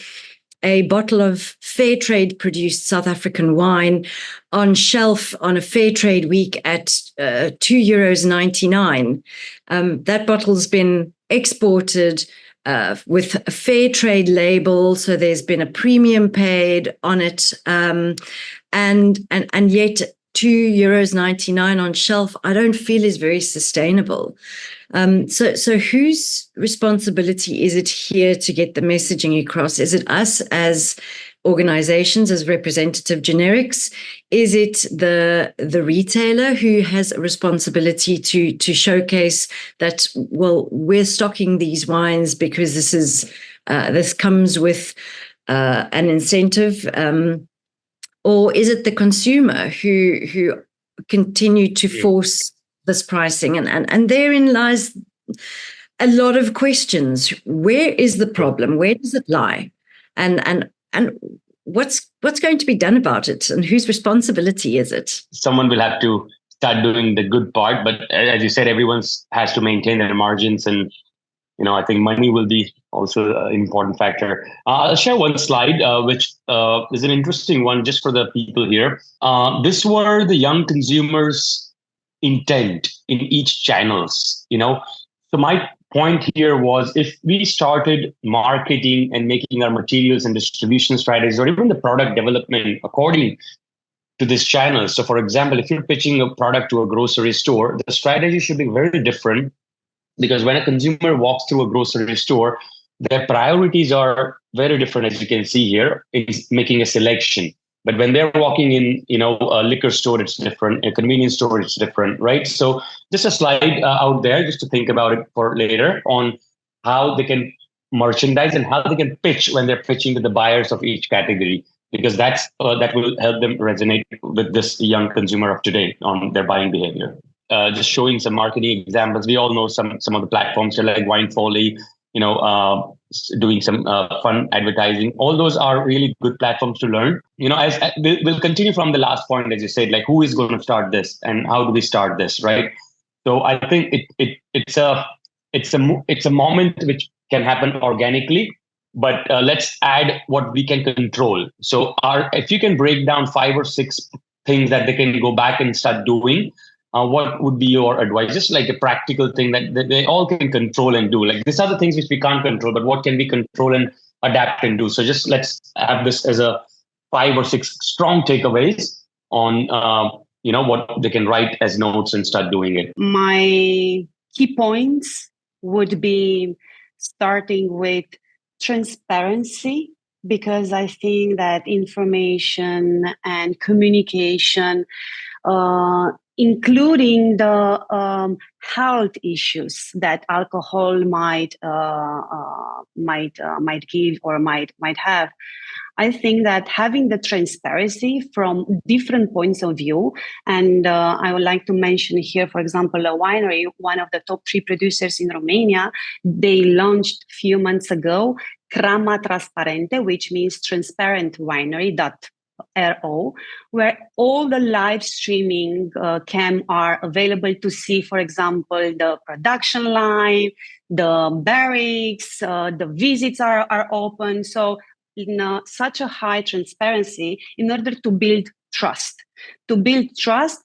a bottle of fair trade produced South African wine on shelf on a fair trade week at €2.99. That bottle's been exported with a fair trade label, so there's been a premium paid on it, and yet €2.99 on shelf, I don't feel is very sustainable. So whose responsibility is it here to get the messaging across? Is it us as organizations, as representative generics? Is it the retailer who has a responsibility to showcase that, well, we're stocking these wines because this comes with an incentive? Or is it the consumer who continue to force this pricing? And therein lies a lot of questions. Where is the problem? Where does it lie? And what's going to be done about it? And whose responsibility is it? Someone will have to start doing the good part. But as you said, everyone has to maintain their margins. And, I think money will be also an important factor. I'll share one slide, which is an interesting one just for the people here. This were the young consumers' intent in each channels, So my point here was, if we started marketing and making our materials and distribution strategies, or even the product development according to this channel. So for example, if you're pitching a product to a grocery store, the strategy should be very different, because when a consumer walks through a grocery store, their priorities are very different, as you can see here, in making a selection. But when they're walking in, a liquor store, it's different. A convenience store, it's different, right? So just a slide out there, just to think about it for later, on how they can merchandise and how they can pitch when they're pitching to the buyers of each category, because that will help them resonate with this young consumer of today on their buying behavior. Just showing some marketing examples. We all know some of the platforms like Wine Folly, doing some fun advertising. All those are really good platforms to learn. As we'll continue from the last point, as you said, like, who is going to start this and how do we start this, right? So I think it's a moment which can happen organically, but let's add what we can control. So if you can break down 5 or 6 things that they can go back and start doing, what would be your advice? Just like a practical thing that they all can control and do. Like, these are the things which we can't control, but what can we control and adapt and do? So just let's have this as a 5 or 6 strong takeaways on, what they can write as notes and start doing it. My key points would be starting with transparency, because I think that information and communication, including the health issues that alcohol might give or might have. I think that having the transparency from different points of view, and I would like to mention here, for example, a winery, one of the top 3 producers in Romania, they launched a few months ago Crama Transparente, which means transparent winery.ro, where all the live streaming cam are available to see, for example, the production line, the barracks, the visits are open. So in such a high transparency, in order to build trust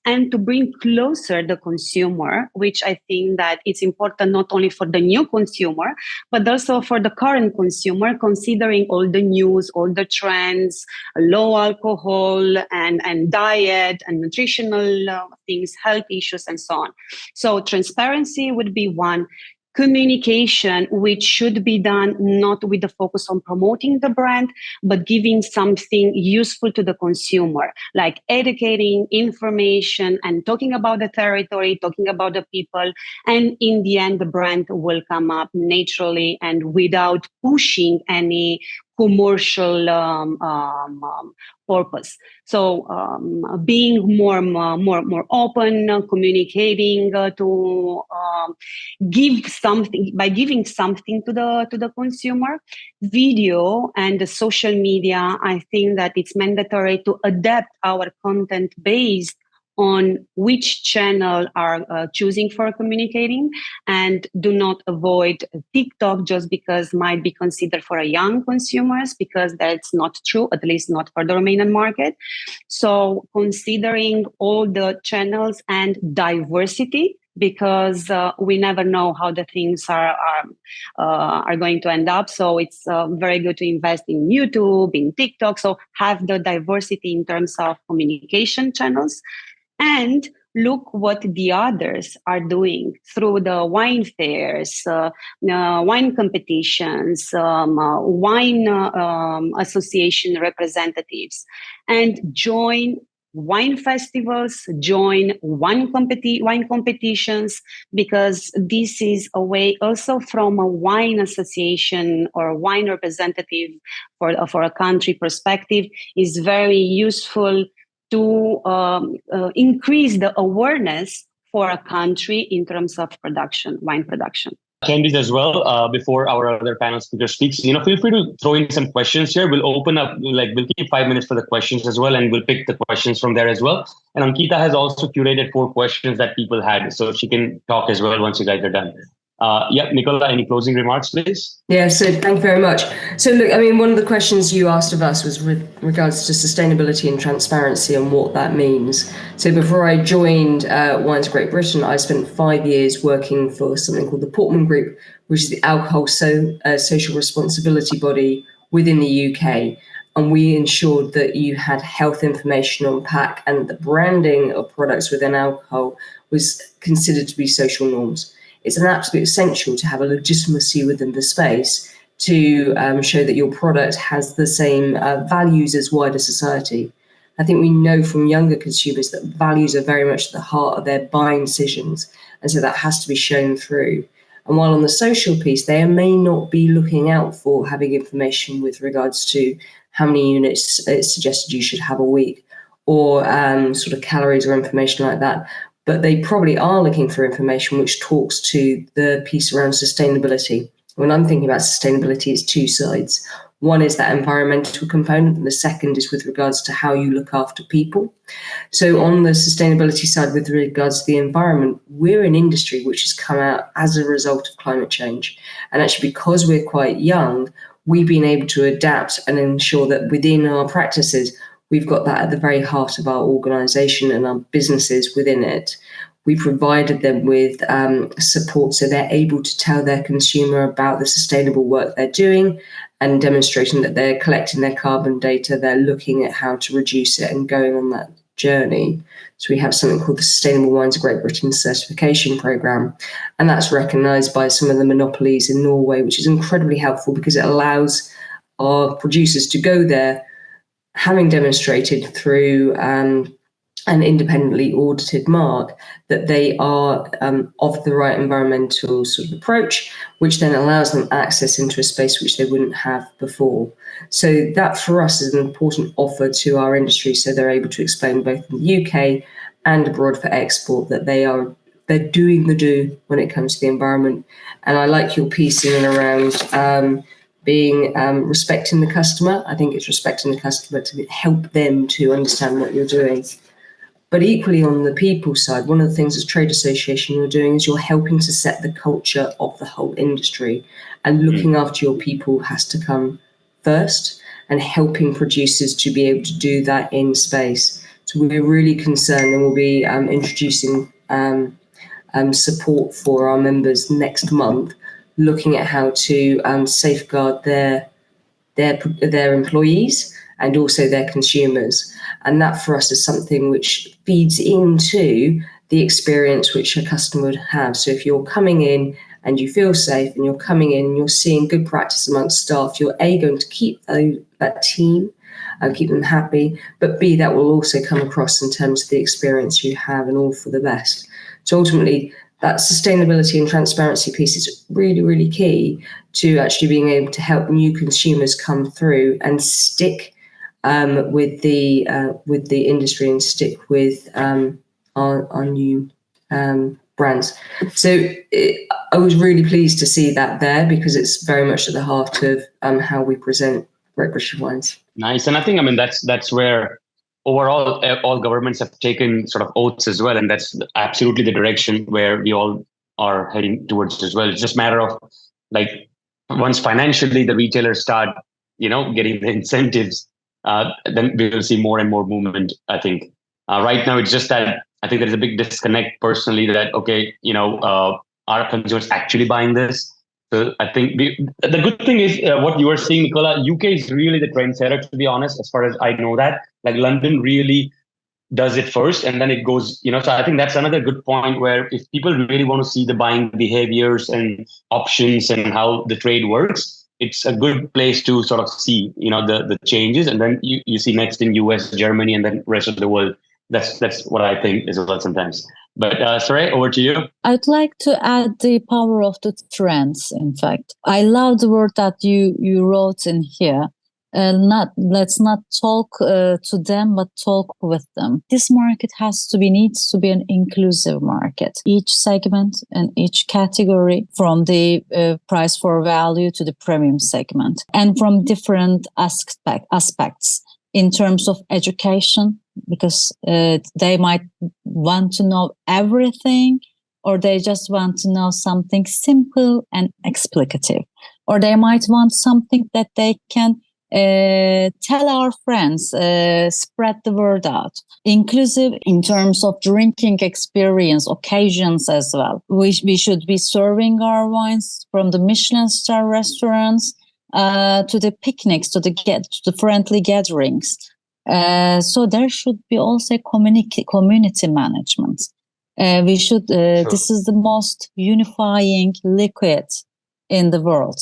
and to bring closer the consumer, which I think that it's important not only for the new consumer, but also for the current consumer, considering all the news, all the trends, low alcohol and diet and nutritional things, health issues, and so on. So transparency would be one. Communication, which should be done not with the focus on promoting the brand, but giving something useful to the consumer, like educating, information, and talking about the territory, talking about the people. And in the end, the brand will come up naturally and without pushing any commercial purpose. So being more open, communicating to give something, by giving something to the consumer. Video and the social media, I think that it's mandatory to adapt our content based on which channel are choosing for communicating, and do not avoid TikTok just because might be considered for a young consumers, because that's not true, at least not for the Romanian market. So considering all the channels and diversity, because we never know how the things are going to end up. So it's very good to invest in YouTube, in TikTok. So have the diversity in terms of communication channels, and look what the others are doing through the wine fairs, wine competitions, wine association representatives, and join wine festivals, join wine competitions, because this is a way also from a wine association or wine representative for a country perspective is very useful to increase the awareness for a country in terms of production, wine production. Attendees as well, before our other panel speaker speaks, feel free to throw in some questions here. We'll open up, we'll keep 5 minutes for the questions as well, and we'll pick the questions from there as well. And Ankita has also curated 4 questions that people had, so she can talk as well once you guys are done. Nicola, any closing remarks, please? Yeah, so thank you very much. So look, one of the questions you asked of us was with regards to sustainability and transparency and what that means. So before I joined Wines Great Britain, I spent 5 years working for something called the Portman Group, which is the alcohol social responsibility body within the UK. And we ensured that you had health information on pack, and the branding of products within alcohol was considered to be social norms. It's an absolute essential to have a legitimacy within the space to show that your product has the same values as wider society. I think we know from younger consumers that values are very much at the heart of their buying decisions, and so that has to be shown through. And while on the social piece, they may not be looking out for having information with regards to how many units it's suggested you should have a week, or sort of calories or information like that. But they probably are looking for information which talks to the piece around sustainability. When I'm thinking about sustainability, it's 2 sides. One is that environmental component, and the second is with regards to how you look after people. So on the sustainability side, with regards to the environment, we're an industry which has come out as a result of climate change. And actually, because we're quite young, we've been able to adapt and ensure that within our practices, we've got that at the very heart of our organisation and our businesses within it. We provided them with support so they're able to tell their consumer about the sustainable work they're doing, and demonstrating that they're collecting their carbon data, they're looking at how to reduce it and going on that journey. So we have something called the Sustainable Wines of Great Britain certification programme, and that's recognised by some of the monopolies in Norway, which is incredibly helpful because it allows our producers to go there, having demonstrated through an independently audited mark that they are of the right environmental sort of approach, which then allows them access into a space which they wouldn't have before. So that for us is an important offer to our industry, so they're able to explain both in the UK and abroad for export that they're doing the do when it comes to the environment. And I like your piece in and around being respecting the customer. I think it's respecting the customer to help them to understand what you're doing. But equally on the people side, one of the things as trade association you're doing is you're helping to set the culture of the whole industry, and looking after your people has to come first, and helping producers to be able to do that in space. So we're really concerned, and we'll be introducing support for our members next month, looking at how to safeguard their employees and also their consumers. And that for us is something which feeds into the experience which a customer would have. So if you're coming in and you feel safe, and you're coming in and you're seeing good practice amongst staff, you're A, going to keep that team and keep them happy, but B, that will also come across in terms of the experience you have, and all for the best. So ultimately, that sustainability and transparency piece is really, really key to actually being able to help new consumers come through and stick with the industry, and stick with our new brands. So I was really pleased to see that there, because it's very much at the heart of how we present Great British wines. Nice. And I think, that's where overall, all governments have taken sort of oaths as well, and that's absolutely the direction where we all are heading towards as well. It's just a matter of like once financially the retailers start, getting the incentives, then we will see more and more movement. I think right now it's just that I think there is a big disconnect personally that okay, are consumers actually buying this? So I think the good thing is what you are seeing, Nicola. UK is really the trendsetter, to be honest, as far as I know that. Like London really does it first, and then it goes. So I think that's another good point where if people really want to see the buying behaviors and options and how the trade works, it's a good place to sort of see, the changes, and then you see next in US, Germany, and then rest of the world. That's what I think as well sometimes. But Seray, over to you. I'd like to add the power of the trends. In fact, I love the word that you wrote in here. Let's not talk to them, but talk with them. This market needs to be an inclusive market. Each segment and each category, from the price for value to the premium segment, and from different aspects in terms of education, because they might want to know everything, or they just want to know something simple and explicative, or they might want something that they can tell our friends, spread the word out. Inclusive in terms of drinking experience, occasions as well. We should be serving our wines from the Michelin star restaurants to the picnics, to the friendly gatherings. So there should be also community management. We should. Sure. This is the most unifying liquid in the world.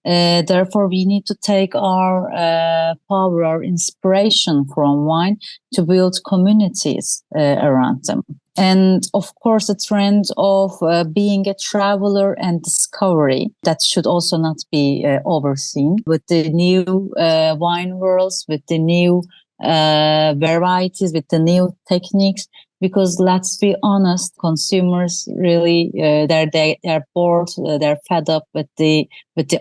Therefore, we need to take our power, our inspiration from wine to build communities around them. And of course, the trend of being a traveler and discovery, that should also not be overseen. With the new wine worlds, with the new varieties, with the new techniques, because let's be honest, consumers really they're bored, they're fed up with the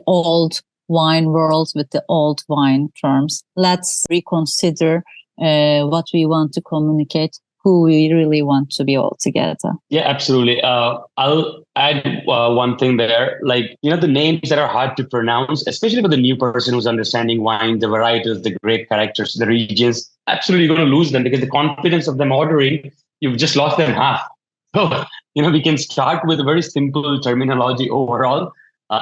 old wine world, with the old wine terms. Let's reconsider what we want to communicate, who we really want to be all together. Yeah, absolutely. I'll add one thing there. Like, the names that are hard to pronounce, especially for the new person who's understanding wine, the varietals, the grape characters, the regions, absolutely going to lose them because the confidence of them ordering, you've just lost them half. So, we can start with a very simple terminology overall.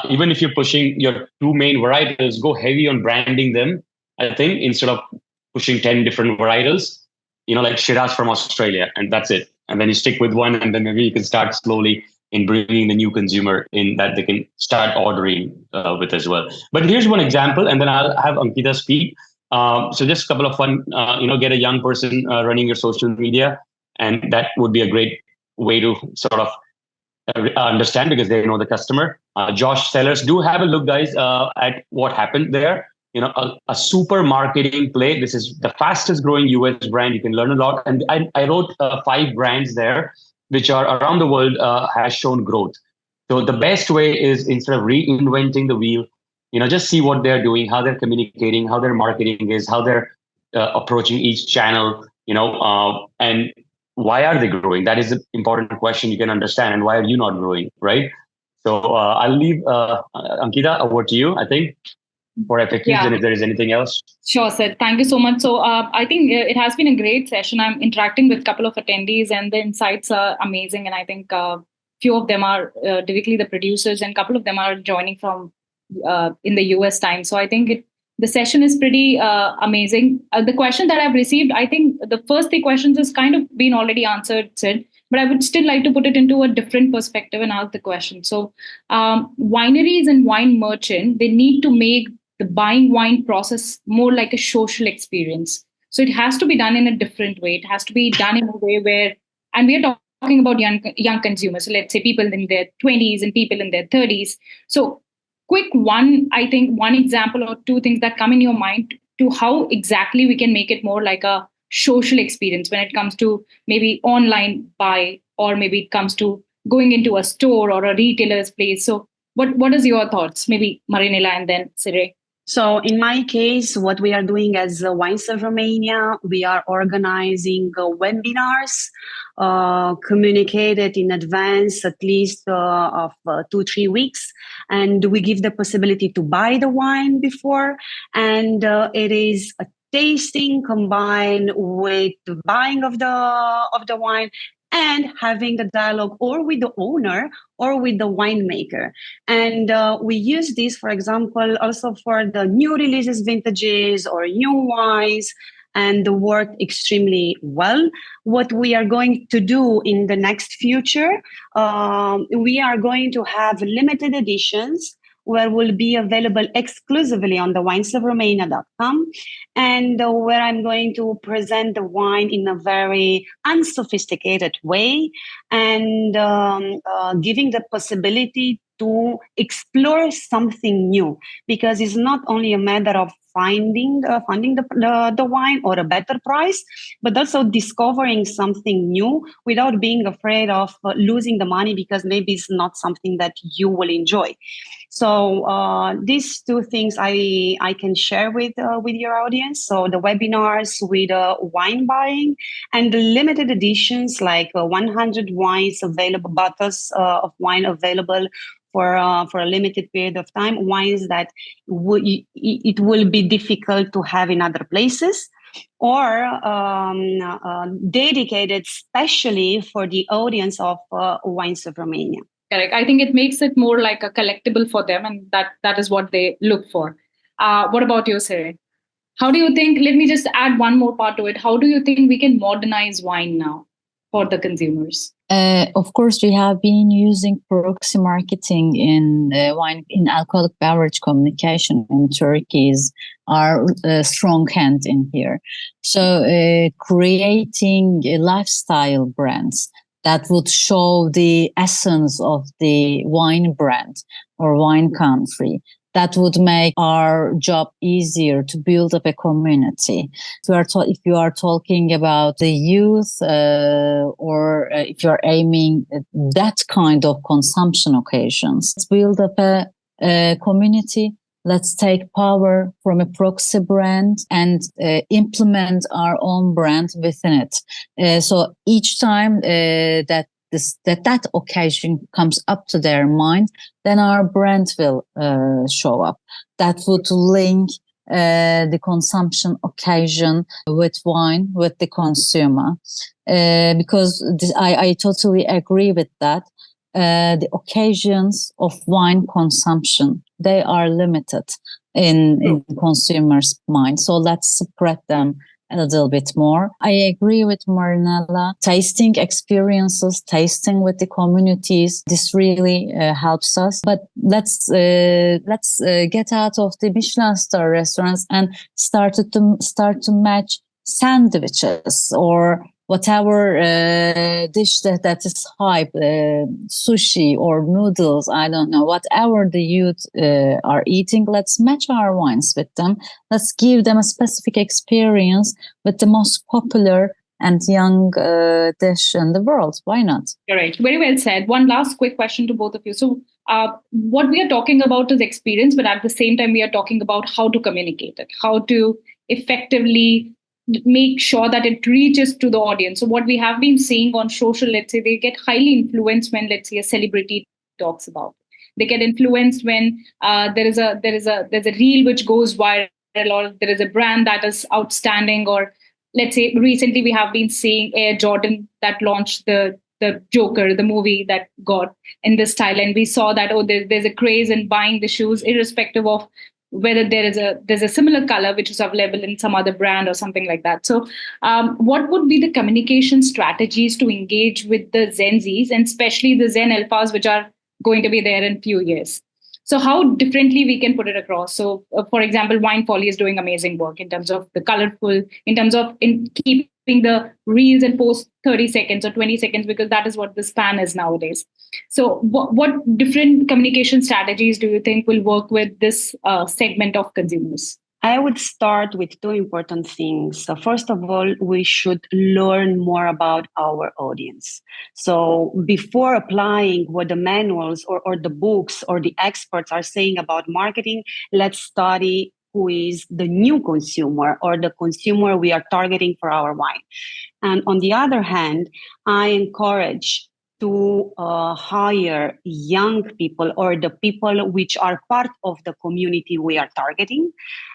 Even if you're pushing your two main varietals, go heavy on branding them, I think, instead of pushing 10 different varietals. Like Shiraz from Australia, and that's it. And then you stick with one, and then maybe you can start slowly in bringing the new consumer in that they can start ordering with as well. But here's one example, and then I'll have Ankita speak. So just a couple of fun, get a young person running your social media, and that would be a great way to sort of understand because they know the customer. Josh Sellers, do have a look, guys, at what happened there. A super marketing play. This is the fastest growing US brand. You can learn a lot. And I wrote 5 brands there, which are around the world, has shown growth. So the best way is instead of reinventing the wheel, just see what they're doing, how they're communicating, how their marketing is, how they're approaching each channel, and why are they growing? That is an important question you can understand. And why are you not growing, right? So I'll leave Ankita over to you, I think, for FAQs, and if there is anything else. Sure, sir. Thank you so much. So I think it has been a great session. I'm interacting with a couple of attendees and the insights are amazing. And I think few of them are directly the producers and a couple of them are joining from in the US time. So I think the session is pretty amazing. The question that I've received, I think the first 3 questions has kind of been already answered, Sid, but I would still like to put it into a different perspective and ask the question. So wineries and wine merchant, they need to make the buying wine process more like a social experience. So it has to be done in a different way. It has to be done in a way where, and we are talking about young consumers. So let's say people in their 20s and people in their 30s. So quick one example or 2 things that come in your mind to how exactly we can make it more like a social experience when it comes to maybe online buy, or maybe it comes to going into a store or a retailer's place. So what is your thoughts? Maybe Marinela and then Seray. So in my case, what we are doing as Wines of Romania, we are organizing webinars, communicated in advance at least of 2-3 weeks. And we give the possibility to buy the wine before. And it is a tasting combined with the buying of the wine and having a dialogue or with the owner or with the winemaker. And we use this, for example, also for the new releases, vintages, or new wines, and worked extremely well. What we are going to do in the next future, we are going to have limited editions where will be available exclusively on the winesofromania.com, and where I'm going to present the wine in a very unsophisticated way, and giving the possibility to explore something new, because it's not only a matter of finding the wine or a better price, but also discovering something new without being afraid of losing the money because maybe it's not something that you will enjoy. So these two things I can share with your audience. So the webinars with wine buying and the limited editions, like 100 wines available, bottles of wine available for a limited period of time, wines that it will be difficult to have in other places, or dedicated specially for the audience of Wines of Romania. Correct. I think it makes it more like a collectible for them, and that is what they look for. What about you, Seray? How do you think, let me just add one more part to it. How do you think we can modernize wine now for the consumers? Of course, we have been using proxy marketing in wine, in alcoholic beverage communication in Turkey is our strong hand in here. So creating lifestyle brands that would show the essence of the wine brand or wine country, that would make our job easier to build up a community. If you are talking about the youth, or if you are aiming at that kind of consumption occasions, let's build up a community. Let's take power from a proxy brand and implement our own brand within it. So each time that occasion comes up to their mind, then our brand will show up. That would link the consumption occasion with wine, with the consumer. Because I totally agree with that. The occasions of wine consumption, they are limited in consumers' mind. So let's spread them a little bit more. I agree with Marinela. Tasting experiences, tasting with the communities, this really helps us. But let's get out of the Michelin star restaurants and start to match sandwiches or whatever dish that is hype, sushi or noodles, I don't know, whatever the youth are eating, let's match our wines with them. Let's give them a specific experience with the most popular and young dish in the world. Why not? Correct. Very well said. One last quick question to both of you. So what we are talking about is experience, but at the same time, we are talking about how to communicate it, how to effectively make sure that it reaches to the audience. So what we have been seeing on social, let's say, they get highly influenced when, let's say, a celebrity talks about it. They get influenced when there's a reel which goes viral, or there is a brand that is outstanding. Or let's say recently we have been seeing Air Jordan that launched the Joker, the movie that got in this style, and we saw that there's a craze in buying the shoes irrespective of whether there's a similar color which is available in some other brand or something like that. So what would be the communication strategies to engage with the Gen Zs, and especially the Gen Alphas, which are going to be there in a few years? So how differently we can put it across? So for example, Wine Folly is doing amazing work in terms of the colorful, in terms of in keeping the reels and post 30 seconds or 20 seconds, because that is what the span is nowadays. So what different communication strategies do you think will work with this segment of consumers? I would start with two important things. So first of all, we should learn more about our audience. So before applying what the manuals or the books or the experts are saying about marketing, let's study who is the new consumer or the consumer we are targeting for our wine. And on the other hand, I encourage to hire young people or the people which are part of the community we are targeting.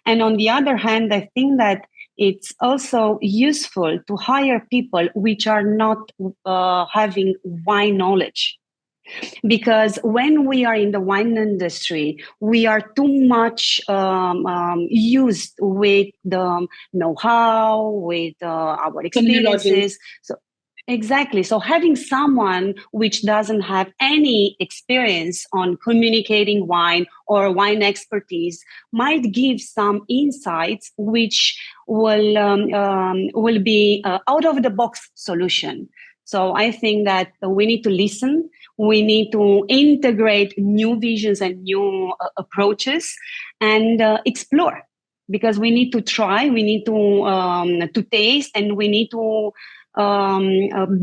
And on the other hand, I think that it's also useful to hire people which are not having wine knowledge. Because when we are in the wine industry, we are too much used with the know-how, with our experiences. So, exactly. So having someone which doesn't have any experience on communicating wine or wine expertise might give some insights which will be out of the box solution. So I think that we need to listen. We need to integrate new visions and new approaches and explore, because we need to try, we need to taste, and we need to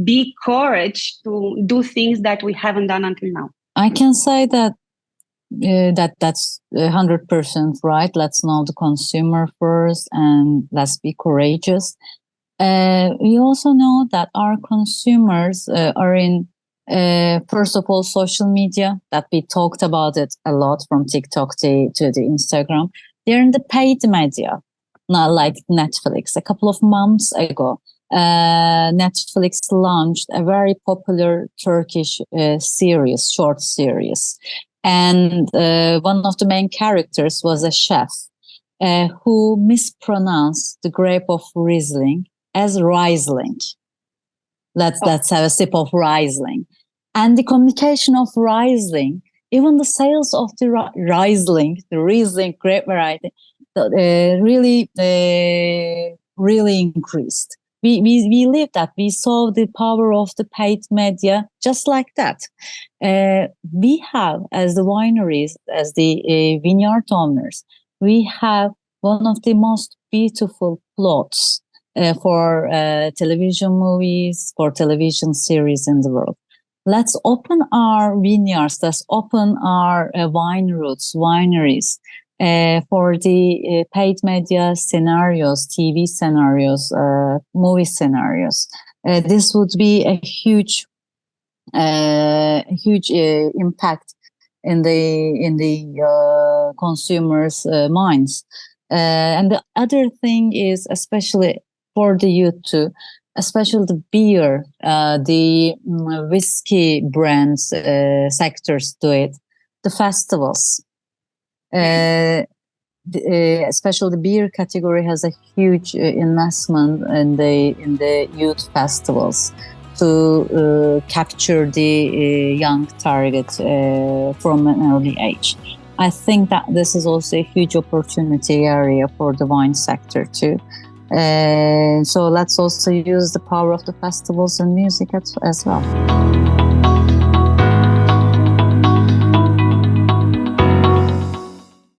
be courage to do things that we haven't done until now. I can say that that's 100% right. Let's know the consumer first and let's be courageous. We also know that our consumers are in, first of all, social media, that we talked about it a lot, from TikTok to the Instagram. They're in the paid media, not like Netflix. A couple of months ago, Netflix launched a very popular Turkish series, short series. And one of the main characters was a chef who mispronounced the grape of Riesling as Riesling. Let's have a sip of Riesling. And the communication of Riesling, even the sales of the Riesling, the Riesling grape variety, really increased. We lived that. We saw the power of the paid media just like that. We have, as the wineries, as the vineyard owners, we have one of the most beautiful plots for television movies, for television series in the world. Let's open our vineyards, let's open our wine routes, wineries, for the paid media scenarios, TV scenarios, movie scenarios. This would be a huge impact in the consumers' minds. And the other thing is, especially for the youth too, especially the beer, the whiskey brands, sectors do it, the festivals. Especially the beer category has a huge investment in the youth festivals to capture the young target from an early age. I think that this is also a huge opportunity area for the wine sector too. So let's also use the power of the festivals and music as well.